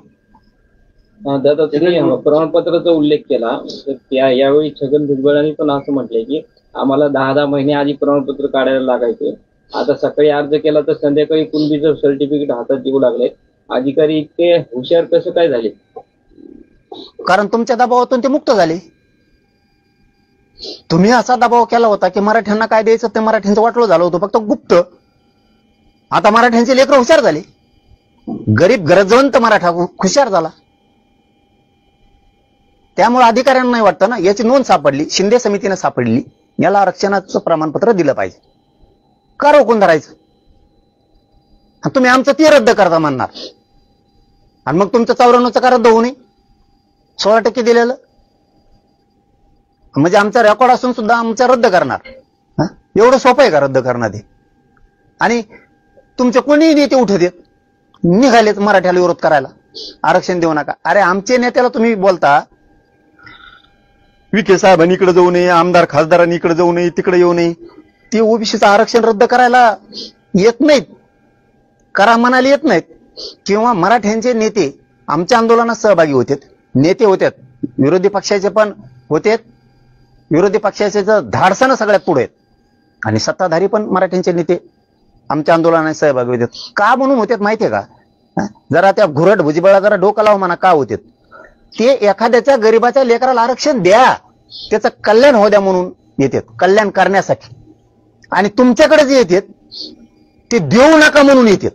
दादा तुम्ही प्रमाणपत्राचा उल्लेख केला तर यावेळी छगन भुजबळांनी पण असं म्हटलंय की आम्हाला 10 महिने आधी प्रमाणपत्र काढायला लागायचे. आता सकाळी अर्ज केला तर संध्याकाळी कुणबीचं सर्टिफिकेट हातात येऊ लागले. अधिकारी इतके हुशार कसं काय झाले? कारण तुमच्या दबावातून ते मुक्त झाले. तुम्ही असा दबाव केला होता की मराठ्यांना काय द्यायचं ते मराठ्यांचं वाटलं झालं होतं फक्त गुप्त. आता मराठ्यांचे लेकरं हुशार झाले. गरीब गरजवंत मराठा हुशार झाला. त्यामुळे अधिकाऱ्यांना नाही वाटतं ना, याची नोंद सापडली, शिंदे समितीने सापडली, याला आरक्षणाचं प्रमाणपत्र दिलं पाहिजे. का रोखून धरायचं? तुम्ही आमचं ते रद्द करता म्हणणार आणि मग तुमचं 94चं का रद्द होऊ नये? 16% दिलेलं म्हणजे आमचा रेकॉर्ड असून सुद्धा आमचा रद्द करणार? एवढं सोपं आहे का रद्द करणं ते? आणि तुमचे कोणीही नेते उठत येत निघालेत मराठ्याला विरोध करायला, आरक्षण देऊ नका. अरे आमचे नेत्याला तुम्ही बोलता विखे साहेबांनी इकडे जाऊ नये, आमदार खासदारांनी इकडे जाऊ नये, तिकडे येऊ नये. ते ओबीसीचं आरक्षण रद्द करायला येत नाहीत, करा म्हणाले येत नाहीत. किंवा मराठ्यांचे नेते आमच्या आंदोलनात सहभागी होते, नेते होते, विरोधी पक्षाचे पण होते. विरोधी पक्षाचे धाडसानं सगळ्यात पुढे आहेत आणि सत्ताधारी पण मराठ्यांचे नेते आमच्या आंदोलनात सहभागी होते. का म्हणून होते माहितीये का? जरा त्या घुरट भुजबळा जरा डोकं लावा म्हणा, का होते ते? एखाद्याच्या गरीबाच्या लेकराला आरक्षण द्या, त्याचं कल्याण होऊ द्या म्हणून येतात, कल्याण करण्यासाठी. आणि तुमच्याकडे जे येतात ते देऊ नका म्हणून येतात.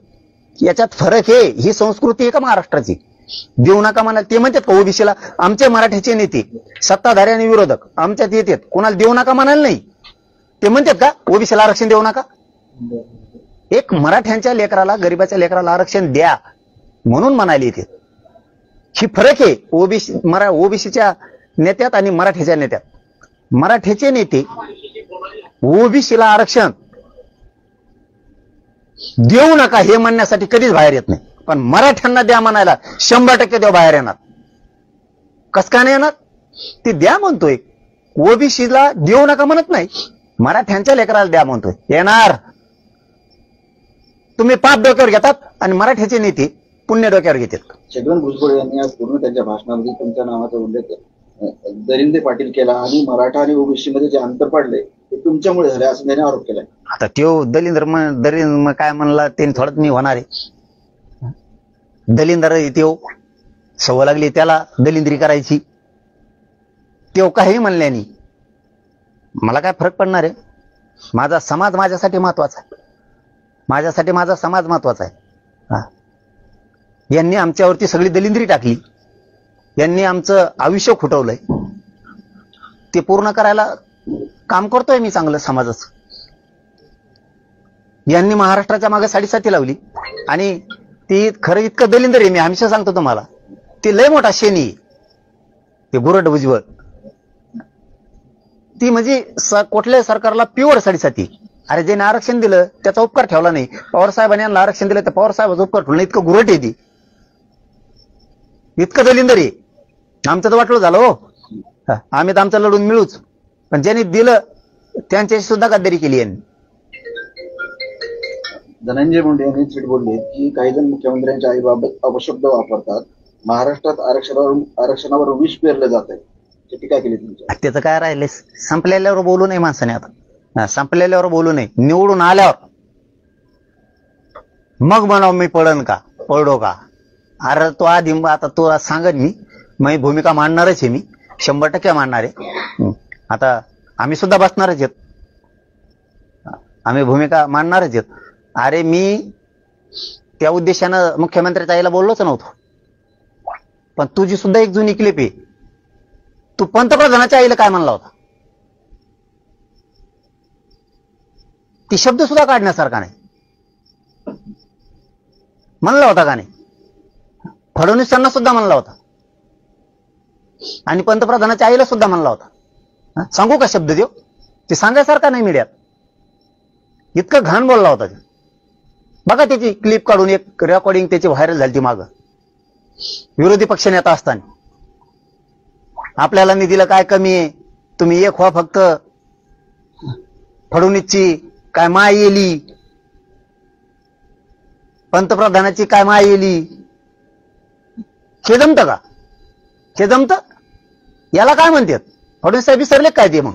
याच्यात फरक आहे. ही संस्कृती आहे का महाराष्ट्राची? देऊ नका म्हणाल ते म्हणतात का ओबीसीला? आमचे मराठ्याचे नेते सत्ताधारी आणि विरोधक आमच्यात येतात, कोणाला देऊ नका म्हणाल नाही. ते म्हणतात का ओबीसीला आरक्षण देऊ नका? एक मराठ्यांच्या लेकराला, गरीबाच्या लेकराला आरक्षण द्या म्हणून म्हणाले येते. ही फरक आहे ओबीसीच्या नेत्यात आणि मराठ्याच्या नेत्यात. मराठ्याचे नेते ओबीसीला आरक्षण देऊ नका हे म्हणण्यासाठी कधीच बाहेर येत नाही, पण मराठ्यांना द्या म्हणायला 100% देव बाहेर येणार. कस का नाही येणार? ते द्या म्हणतोय. ओबीसीला देऊ नका म्हणत नाही, मराठ्यांच्या लेकराला द्या म्हणतोय. येणार. तुम्ही पाप डोक्यावर घेतात आणि मराठ्याचे नेते पुण्य डोक्यावर घेतात. छगन भुजबळ यांनी आज पूर्ण त्यांच्या भाषणामध्ये तुमच्या नावाचा उल्लेख दरिंदे पाटील केला आणि मराठा आणि ओबीसी मध्ये जे अंतर पडले ते तुमच्यामुळे झाले असं त्याने आरोप केलाय. आता त्यो दलिंदर काय म्हणला ते थोडंच मी होणार आहे. दलिंदर त्यो सवय लागली त्याला दलिंद्री करायची. त्यो काही म्हणल्यानी मला काय फरक पडणार आहे? माझा समाज माझ्यासाठी महत्वाचा आहे, माझ्यासाठी माझा समाज महत्वाचा आहे. यांनी आमच्यावरती सगळी दलिंद्री टाकली, यांनी आमचं आयुष्य खुटवलंय. ते पूर्ण करायला काम करतोय मी चांगलं समाजाचं. यांनी महाराष्ट्राच्या मागे साडेसाती लावली आणि ती खरं इतकं दलिंदर आहे, मी हमेशा सांगतो तुम्हाला, ते लय मोठा शेणी आहे ते गुरड भुजबळ. ती म्हणजे कुठल्याही सरकारला प्युअर साडेसाती. अरे ज्याने आरक्षण दिलं त्याचा उपकार ठेवला नाही. पवार साहेबांनी यांना आरक्षण दिलं तर पवार साहेबाचा उपकार ठेवला नाही. इतकं गुरट आहे ती, इतकं दलिंदर आहे. आमचं तर वाटलं झालं हो, आम्ही तर आमचं लढून मिळूच, पण ज्यांनी दिलं त्यांच्याशी सुद्धा गद्दारी केली यांनी. धनंजय मुंडे यांनी थेट बोलले की काही जण मुख्यमंत्र्यांच्या आईबाबत अपशब्द वापरतात. महाराष्ट्रात आरक्षणावर विष पेरलं जात आहे, टीका केली तुमच्या. त्याचं काय राहिलंय? संपलेल्यावर बोलू नये माणसाने. आता संपलेल्यावर बोलू नये, निवडून आल्यावर मग म्हणावं मी पळडो का. अरे तो आधी आता तो सांगत मी भूमिका मांडणारच आहे, मी 100% मांडणार आहे. आता आम्ही सुद्धा बसणारच आहेत, आम्ही भूमिका मांडणारच आहेत. अरे मी त्या उद्देशानं मुख्यमंत्र्याच्या आईला बोललोच नव्हतो, पण तुझी सुद्धा एक जुनी क्लिप आहे. तू पंतप्रधानाच्या आईला काय म्हणला होता? ती शब्द सुद्धा काढण्यासारखा नाही. म्हणला होता का नाही? फडणवीसांना सुद्धा म्हणला होता आणि पंतप्रधानाच्या आईला सुद्धा म्हणला होता. सांगू का शब्द देव? ते सांगायसारखा नाही मीडियात. इतकं घाण बोलला होता ते. बघा त्याची क्लिप काढून, एक रेकॉर्डिंग त्याची व्हायरल झाली ती मागं, विरोधी पक्ष नेता असताना. आपल्याला निधीला काय कमी आहे, तुम्ही एक व्हा फक्त. फडणवीसची काय माय येली, पंतप्रधानाची काय माय येली, हे जमतं का? हे जमतं? याला काय म्हणतात? फडणवीस साहेब विसरले काय ते? मग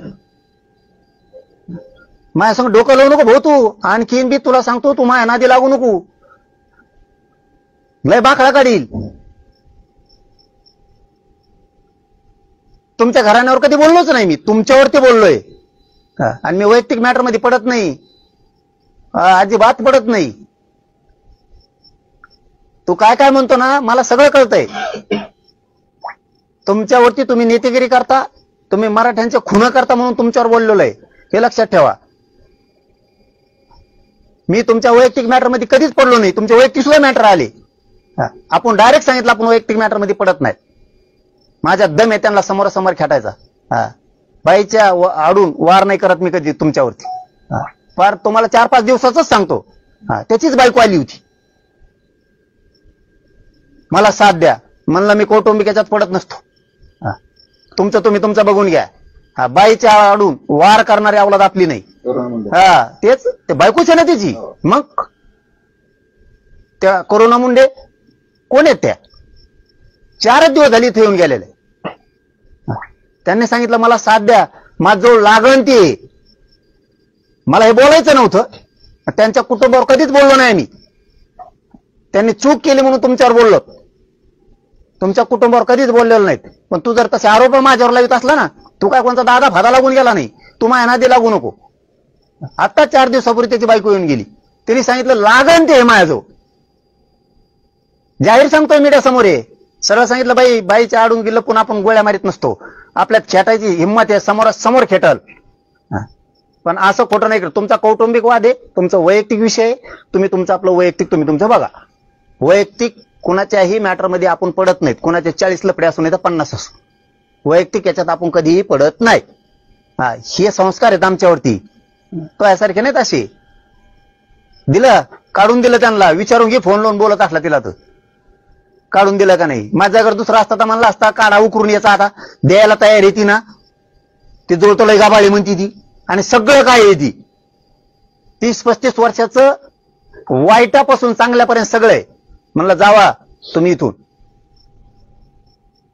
माझ्या संग डोकं लावू नको भाऊ तू. आणखीन बी तुला सांगतो, तू माझ्या नादी लागू नको, लय बाखळा काढील. तुमच्या घराण्यावर कधी बोललोच नाही मी, तुमच्यावरती बोललोय. आणि मी वैयक्तिक मॅटर मध्ये पडत नाही, अजिबात पडत नाही. तू काय काय म्हणतो ना, मला सगळं कळतंय. तुमच्यावरती तुम्ही नेतेगिरी करता, तुम्ही मराठ्यांचे खुन करता म्हणून तुमच्यावर बोललेलो आहे, हे लक्षात ठेवा. मी तुमच्या वैयक्तिक मॅटर मध्ये कधीच पडलो नाही. तुमचे वैयक्तिक सुद्धा मॅटर आले, आपण डायरेक्ट सांगितलं आपण वैयक्तिक मॅटर मध्ये पडत नाही. माझ्या दम आहे त्यांना समोरासमोर खेटायचा. बाईच्या आडून वार नाही करत मी कधी तुमच्यावरती. फार तुम्हाला 4-5 दिवसाच सांगतो, त्याचीच बायको आली होती, मला साथ द्या म्हणलं. मी कौटुंबिकाच्यात पडत नसतो. तुमचं तुम्ही तुमचं बघून घ्या. बाईच्या आडून वार करणारी अवलाद आपली नाही. तेच ते बायकोच आहे ना त्याची. मग त्या कोरोना मुंडे कोण आहेत? त्या 4 दिवस झाली इथे येऊन गेलेले. त्यांनी सांगितलं मला साथ द्या, माझं लागण ते. मला हे बोलायचं नव्हतं, त्यांच्या कुटुंबावर कधीच बोललो नाही मी. त्यांनी चूक केली म्हणून तुमच्यावर बोललो, तुमच्या कुटुंबावर कधीच बोललेलो नाहीत. पण तू जर तसे आरोप माझ्यावर लावित असला ना, तू काय कोणता दादा भादा लागून गेला नाही, तू माझ्या नादी लागू नको. आता 4 दिवसापूर्वी त्याची बायको येऊन गेली, त्यांनी सांगितलं लागण ते माझ्याजवळ. जाहीर सांगतोय मीडिया समोर आहे, सरळ सांगितलं बाईच्या आडून गेलं पण आपण गोळ्या मारीत नसतो, आपल्यात खेटायची हिंमत आहे, समोरासमोर खेटल. पण असं खोटं नाही करत. तुमचा कौटुंबिक वाद आहे, तुमचा वैयक्तिक विषय आहे, तुम्ही तुमचं आपलं वैयक्तिक तुम्ही तुमचं बघा. वैयक्तिक कुणाच्याही मॅटरमध्ये आपण पडत नाहीत. कुणाचे 40 लफडे असू नाही तर 50 असू, वैयक्तिक याच्यात आपण कधीही पडत नाही. हे संस्कार आहेत आमच्यावरती, तो यासारखे नाहीत असे. दिलं काढून दिलं त्यांना, विचारून घे फोन लावून बोलत असला तिला तर काढून दिलं का नाही. माझ्या घर दुसरा असता तर म्हणला असता काढा उकरून याचा, आता द्यायला तयार येते ना, ती जुळतो लय गाबाळी म्हणती ती, आणि सगळं काय येते. 30-35 वर्षाचं वाईटापासून चांगल्यापर्यंत सगळं आहे. म्हणलं जावा तुम्ही इथून,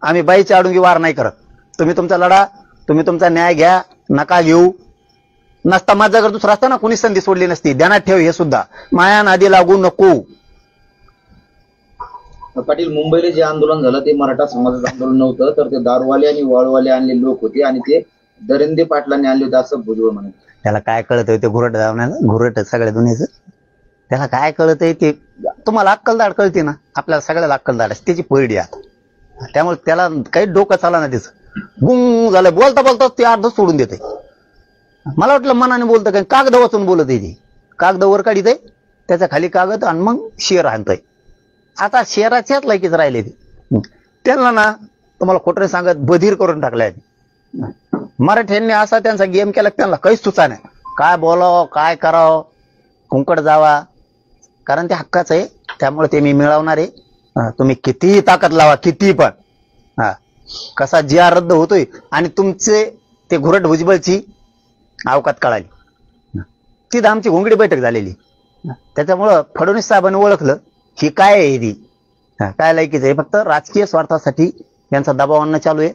आम्ही बाईच्या आडून वार नाही करत. तुम्ही तुमचा लढा, तुम्ही तुमचा न्याय घ्या, नका घेऊ. नसता माझ्या घर दुसरा असता ना, कोणी संधी सोडली नसती. ध्यानात ठेव हे सुद्धा, माया नादी लागू नको. पाटील, मुंबईला जे आंदोलन झालं ते मराठा समाजाचं आंदोलन नव्हतं, तर ते दारूवाले आणि वाळूवाले आणले लोक होते, आणि ते दरिंदे पाटलांनी आणले होते असं भुजबळ म्हणाले. त्याला काय कळतंय ते घुरट धावण्याला, घुरट सगळ्या दुनियेचं. त्याला काय कळतंय ते, तुम्हाला अक्कलदाड कळते ना, आपल्याला सगळ्याला अक्कलदाड असते, त्याची पैडी आता. त्यामुळे त्याला काही डोकं चाला ना, त्याचं गुंग झालं. बोलता बोलता ते अर्ध सोडून देते. मला वाटलं मनाने बोलतं काय, कागद वाचून बोलत आहे ती. कागद वर काढीत आहे, त्याच्या खाली कागद, आणि मग शेर आणतंय. आता शेराच्याच लायकीच राहिले ते. त्यांना ना तुम्हाला खोटं सांगत बधीर करून टाकलाय. मराठ्यांनी असा त्यांचा गेम केला, त्यांना काहीच सुचा नाही. काय बोलावं, काय करावं, कुंकड जावा, कारण ते हक्काचं आहे. त्यामुळे ते मी मिळवणार आहे. तुम्ही कितीही ताकद लावा, किती पण. कसा जी आर रद्द होतोय, आणि तुमचे ते घुरट भुजबळची अवकात कळाली. तिथं आमची घोंगडी बैठक झालेली. त्याच्यामुळं फडणवीस साहेबांनी ओळखलं ही काय आहे, ती काय लायकीच आहे. फक्त राजकीय स्वार्थासाठी यांचा दबाव आणणं चालू आहे.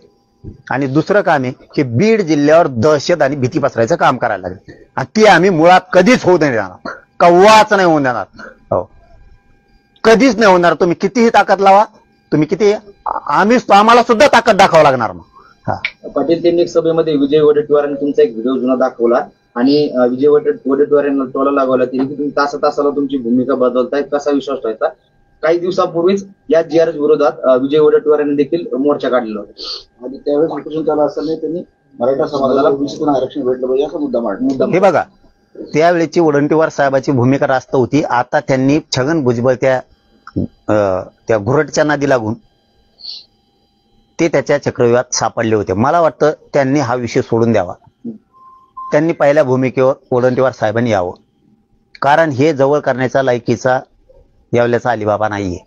आणि दुसरं काम आहे की बीड जिल्ह्यावर दहशत आणि भीती पसरायचं काम करायला लागेल, आणि ती आम्ही मुळात कधीच होऊ नाही देणार, कव्वाच नाही होऊन देणार. हो, कधीच नाही होणार. तुम्ही कितीही ताकद लावा, तुम्ही किती, आम्हाला सुद्धा ताकद दाखवावं लागणार. मग पाटील, त्यांनी एक सभेमध्ये विजय वडेट्टीवारांनी तुमचा एक व्हिडिओ जुना दाखवला, आणि विजय वडेट्टीवार यांना टोला लागवला त्यांनी की तुम्ही तासाला तुमची भूमिका बदलताय, कसा विश्वास ठेवायचा. काही दिवसापूर्वीच या GR विरोधात विजय वडेट्टीवार यांनी देखील मोर्चा काढलेला होता, आणि त्यावेळेस उपोषण झालं असताना त्यांनी मराठा समाजाला ओबीसीतून आरक्षण भेटलं पाहिजे असा मुद्दा मांडला. हे बघा, त्यावेळेची वडेट्टीवार साहेबाची भूमिका रास्त होती. आता त्यांनी छगन भुजबळ त्या घुरटच्या नादी लागून ते त्याच्या चक्रव्यूहात सापडले होते. मला वाटतं त्यांनी हा विषय सोडून द्यावा. त्यांनी पहिल्या भूमिकेवर वडेट्टीवार साहेबांनी यावं, कारण हे जवळ करण्याचा लायकीचा यावल्याचा अलिबाबा नाहीये.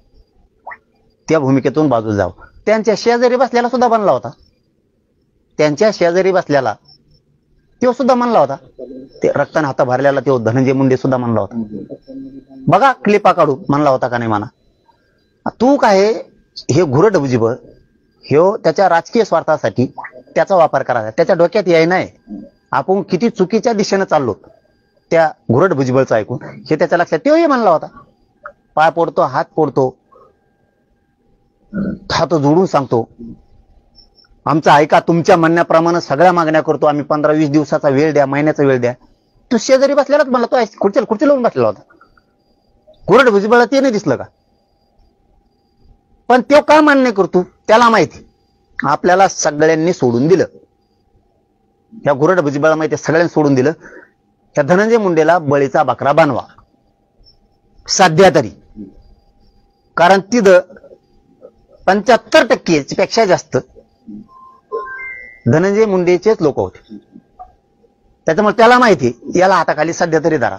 त्या भूमिकेतून बाजूला जावं. त्यांच्या शेजारी बसल्याला सुद्धा बनला होता, त्यांच्या शेजारी बसल्याला तो सुद्धा म्हणला होता, ते रक्ताने हात भरलेला तो धनंजय मुंडे सुद्धा म्हणला होता. बघा क्लिपा काढून म्हणला होता का नाही म्हणा. तू काय हे घुरट भुजबळ ह्यो त्याच्या राजकीय स्वार्थासाठी त्याचा वापर करायचा. त्याच्या डोक्यात याय नाही आपण किती चुकीच्या दिशेनं चाललो त्या घुरट भुजबळचं ऐकून हे त्याच्या लक्षात तेही म्हणला होता. पाय पोडतो, हात पोडतो, हात जोडून सांगतो आमचं ऐका, तुमच्या म्हणण्याप्रमाणे सगळ्या मागण्या करतो आम्ही, 15-20 दिवसाचा वेळ द्या, महिन्याचा वेळ द्या. तू शेजारी बसलेलाच म्हणला, तो खुर्ची लावून बसलेला होता. घुरट भुजबळला ते नाही दिसलं का? पण तो का मान्य करतो त्याला माहिती. आपल्याला सगळ्यांनी सोडून दिलं, त्या घुरट भुजबळला माहिती सगळ्यांनी सोडून दिलं. त्या धनंजय मुंडेला बळीचा बकरा बनवा सध्या तरी, कारण तिथं 75% पेक्षा जास्त धनंजय मुंडेचेच लोक होते. त्याच्यामुळे त्याला माहिती याला हाताखाली सध्या तरी धरा.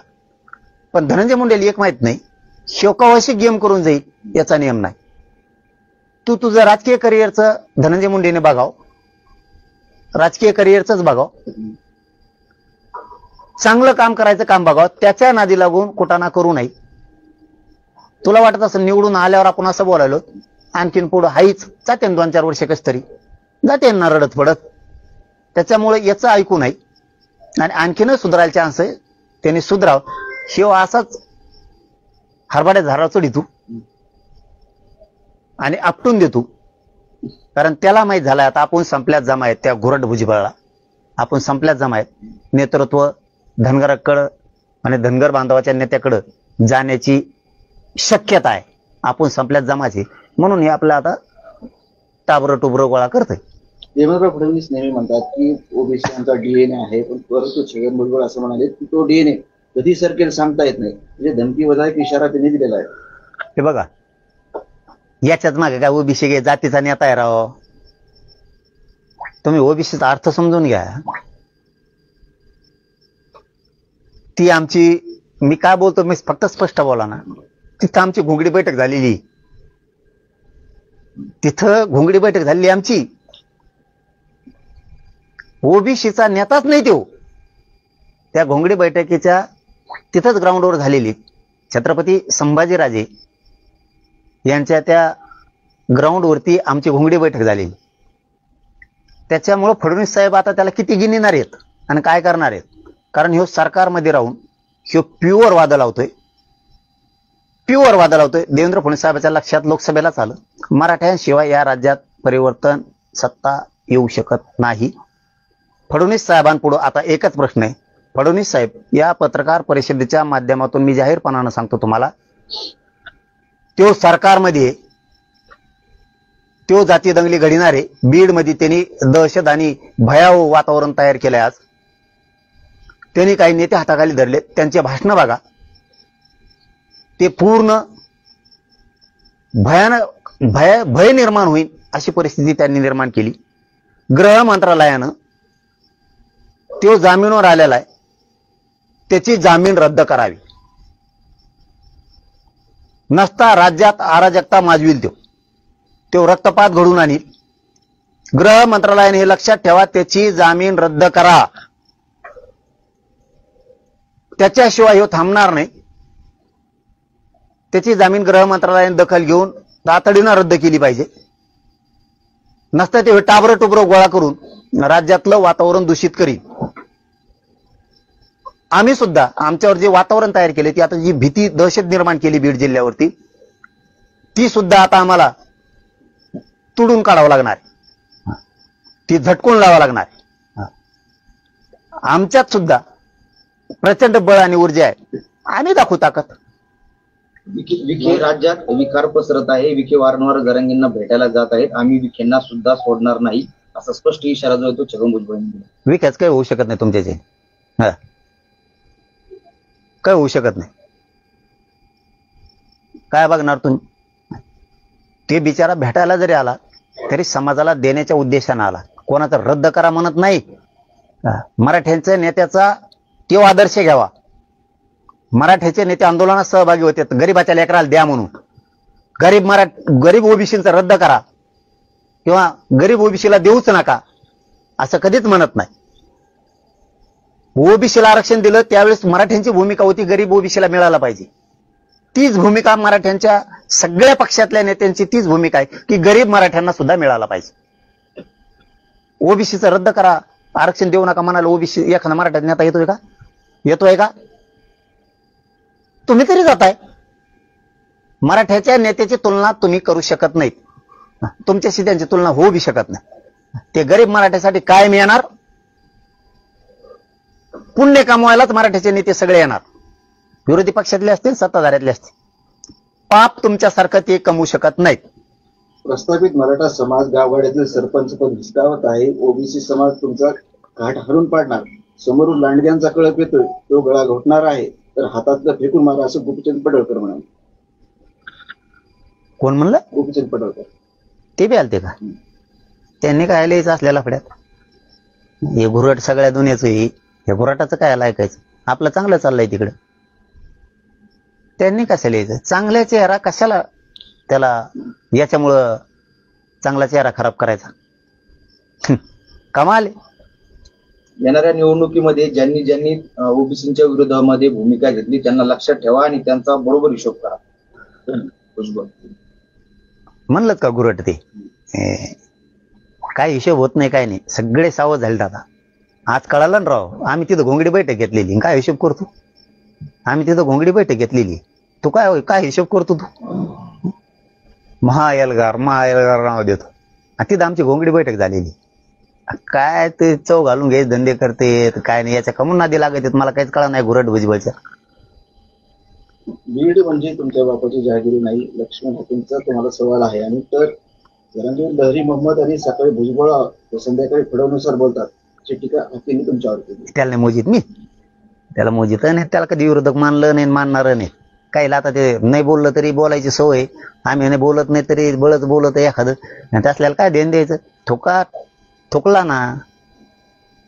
पण धनंजय मुंडेला एक माहित नाही, शोकावशी गेम करून जाईल याचा नियम नाही. तू तुझं राजकीय करिअरचं धनंजय मुंडेने बघाव, राजकीय करिअरच बघाव, चांगलं काम करायचं काम बघावं, त्याच्या नादी लागून कुटाणा करू नये. तुला वाटत असं निवडून आल्यावर आपण असं बोलायलो आणखीन पुढं हाईच जाते 2-4 वर्ष कस तरी जाते ना रडत पडत. त्याच्यामुळे याचं ऐकू नये आणि आणखीनच सुधारायला चान्स आहे, त्यांनी सुधराव. शिव असाच हरभऱ्या झाडावर चढितो आणि आपटून देतो, कारण त्याला माहित झालाय आता आपण संपल्यात जमा आहेत. त्या घुरट भुजबळला आपण संपल्यात जमा आहेत. नेतृत्व धनगराकडं आणि धनगर बांधवाच्या नेत्याकडं जाण्याची शक्यता आहे. आपण संपल्यात जमाची, म्हणून हे आपलं आता टाबरं टुबरं गोळा करतोय. देवेंद्र फडणवीस नेहमी म्हणतात की ओबीसीचा डीएनए आहे, पण परंतु छगन भुजबळ असं म्हणाले की तो डीएनए कधी सरकेल सांगता येत नाही. म्हणजे धमकी वजा एक इशारा त्यांनी दिलेला आहे. हे बघा, याच्याच मागे काय ओबीसी जातीचा नेता आहे राव. तुम्ही ओबीसीचा अर्थ समजून घ्या. ती आमची, मी काय बोलतो मी फक्त स्पष्ट बोला ना, तिथं आमची घोंगडी बैठक झालेली, तिथं घोंगडी बैठक झालेली आमची. ओबीसीचा नेताच नाही तो. त्या घोंगडी बैठकीच्या तिथंच ग्राउंडवर झालेली छत्रपती संभाजीराजे यांच्या त्या ग्राउंडवरती आमची घोंगडी बैठक झालेली. त्याच्यामुळं फडणवीस साहेब आता त्याला किती गिनिणार आहेत आणि काय करणार आहेत, कारण ह्यो सरकारमध्ये राहून ह्यो प्युअर वादा लावतोय. देवेंद्र फडणवीस साहेबांच्या लक्षात लोकसभेलाच आलं, मराठ्यांशिवाय या राज्यात परिवर्तन सत्ता येऊ शकत नाही. फडणवीस साहेबांपुढे आता एकच प्रश्न आहे. फडणवीस साहेब, या पत्रकार परिषदेच्या माध्यमातून मी जाहीरपणानं सांगतो तुम्हाला, तो सरकारमध्ये तो जाती दंगली घडणारे, बीडमध्ये त्यांनी दहशत आणि भयावह वातावरण तयार केलंय. आज त्यांनी काही नेते हाताखाली धरले, त्यांचे भाषण बघा, ते पूर्ण भय निर्माण होईल अशी परिस्थिती त्यांनी निर्माण केली. गृह मंत्रालयानं तो जामीनवर आलेला आहे, त्याची जामीन रद्द करावी. नसता राज्यात अराजकता माजविल तो रक्तपात घडून आणील. गृह मंत्रालयाने हे लक्षात ठेवा, त्याची जामीन रद्द करा. त्याच्याशिवाय हे थांबणार नाही. त्याची जामीन गृह मंत्रालयाने दखल घेऊन तातडीनं रद्द केली पाहिजे. नसतं ते टाबरं टुबरं गोळा करून राज्यातलं वातावरण दूषित करील. आम्ही सुद्धा आमच्यावर जे वातावरण तयार केले, ती आता जी भीती दहशत निर्माण केली बीड जिल्ह्यावरती, ती सुद्धा आता आम्हाला तुडून काढावं लागणार, ती झटकून लावावं लागणार. आमच्यात सुद्धा प्रचंड बळ आणि ऊर्जा आहे, आम्ही दाखवू ताकद. विखे राज्यात विकार पसरत आहे. विखे वारंवार जरांगींना भेटायला जात आहेत. आम्ही विखेंना सुद्धा सोडणार नाही असा स्पष्ट इशारा जो आहे तो छगन भुजबळ यांनी दिला. विकास काही होऊ शकत नाही तुमच्याचे, काय होऊ शकत नाही. काय बघणार तुम्ही? ते बिचारा भेटायला जरी आला तरी समाजाला देण्याच्या उद्देशाने आला, कोणाचा रद्द करा म्हणत नाही. मराठ्यांच्या नेत्याचा तो आदर्श घ्यावा. मराठ्याचे नेते आंदोलनात सहभागी होते, गरीबाच्या लेकराला द्या म्हणून. गरीब ओबीसीचा रद्द करा किंवा गरीब ओबीसीला देऊच नका असं कधीच म्हणत नाही. ओबीसीला आरक्षण दिलं त्यावेळेस मराठ्यांची भूमिका होती गरीब ओबीसीला मिळाला पाहिजे. तीच भूमिका मराठ्यांच्या सगळ्या पक्षातल्या नेत्यांची तीच भूमिका आहे की गरीब मराठ्यांना सुद्धा मिळाला पाहिजे. ओबीसीचं रद्द करा, आरक्षण देऊ नका म्हणाले ओबीसी एखादा मराठा नेता येतोय का? तुम्ही तरी जाताय. मराठ्याच्या नेत्याची तुलना तुम्ही करू शकत नाहीत, तुमच्याशी त्यांची तुलना होऊ बी शकत नाही. ते गरीब मराठ्यासाठी कायम येणार, पुण्य कमवायलाच मराठ्याचे नेते सगळे येणार, विरोधी पक्षातले असतील सत्ताधाऱ्यातले असतील. पाप तुमच्यासारखं ते कमवू शकत नाहीत. प्रस्थापित मराठा समाज गावगाड्यातील सरपंच पद हिसकावत आहे. ओबीसी समाज तुमचा घाट हरून पाडणार. समोरून लांडग्यांचा कळप येतोय, तो गळा घोटणार आहे, तर हातातलं फेकून मारा, असं गोपीचंद पडळकर म्हणाले. कोण म्हणलं? गोपीचंद पडळकर. ते बी आलते का? त्यांनी काय लिहायचं असलेला फड्यात? हे घुरट सगळ्या दुनियाचं, हे घुरटाचं काय ऐकायचं? आपलं चांगलं चाललंय तिकडं, त्यांनी कशाला लिहायचं? चांगल्या चेहरा कशाला त्याला याच्यामुळं चांगला चेहरा खराब करायचा? कमाल. येणाऱ्या निवडणुकीमध्ये ज्यांनी ज्यांनी ओबीसीच्या विरोधामध्ये भूमिका घेतली त्यांना लक्षात ठेवा आणि त्यांचा बरोबर हिशोब करा. भुजबळ म्हणलं का गुरट ते? काय हिशोब होत नाही, काय नाही, सगळे सावध झाले आता. आज कळालं ना राव, आम्ही तिथं घोंगडी बैठक घेतलेली, काय हिशोब करतो? आम्ही तिथं घोंगडी बैठक घेतलेली, तू काय हिशोब करतो? तू महाएल्गार नाव देतो, तिथं आमची घोंगडी बैठक झालेली. काय ते चव घालून घ्यायचे धंदे करते, काय नाही, याच्या कमून नादी लागत मला काहीच कळा नाही घुरट भुजबळच्या. बीड म्हणजे तुमच्या बापाची जहागिरी नाही, लक्ष्मण हाकेंचा तुम्हाला सवाल आहे. आणि तर जरांगीर लहरी मोहम्मद आणि सकाळी भुजबळ संध्याकाळी फडवणुसार बोलतात, अशी टीका हाकेंनी तुमच्यावर केली. त्याला नाही मोजित मी, त्याला मोजित नाही, त्याला कधी विरोधक मानलं नाही, मानणार नाही. काहीला आता ते नाही बोललं तरी बोलायची सवय, आम्ही नाही बोलत नाही तरी बळच बोलत एखादं, त्यासल्याला काय देण द्यायचं? थुकला ना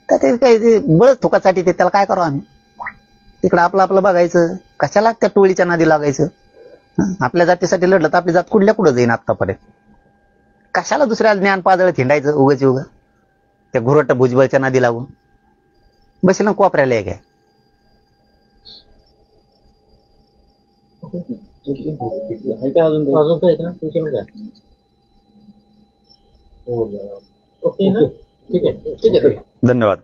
तर ते काही बळच थुकासाठी ते त्याला काय करावं आम्ही? तिकडं आपलं बघायचं, कशाला त्या टोळीच्या नादी लागायचं? आपल्या जातीसाठी लढलं तर आपली जात कुठं जाईन आतापर्यंत? कशाला दुसऱ्या ज्ञान पाजळ थिंडायचं उगाच त्या घुरट भुजबळच्या नादी लागून बसेल ना कोपऱ्याला एक आहे. अजून काय का तुमच्या काय? ओके ना, ठीक आहे. धन्यवाद.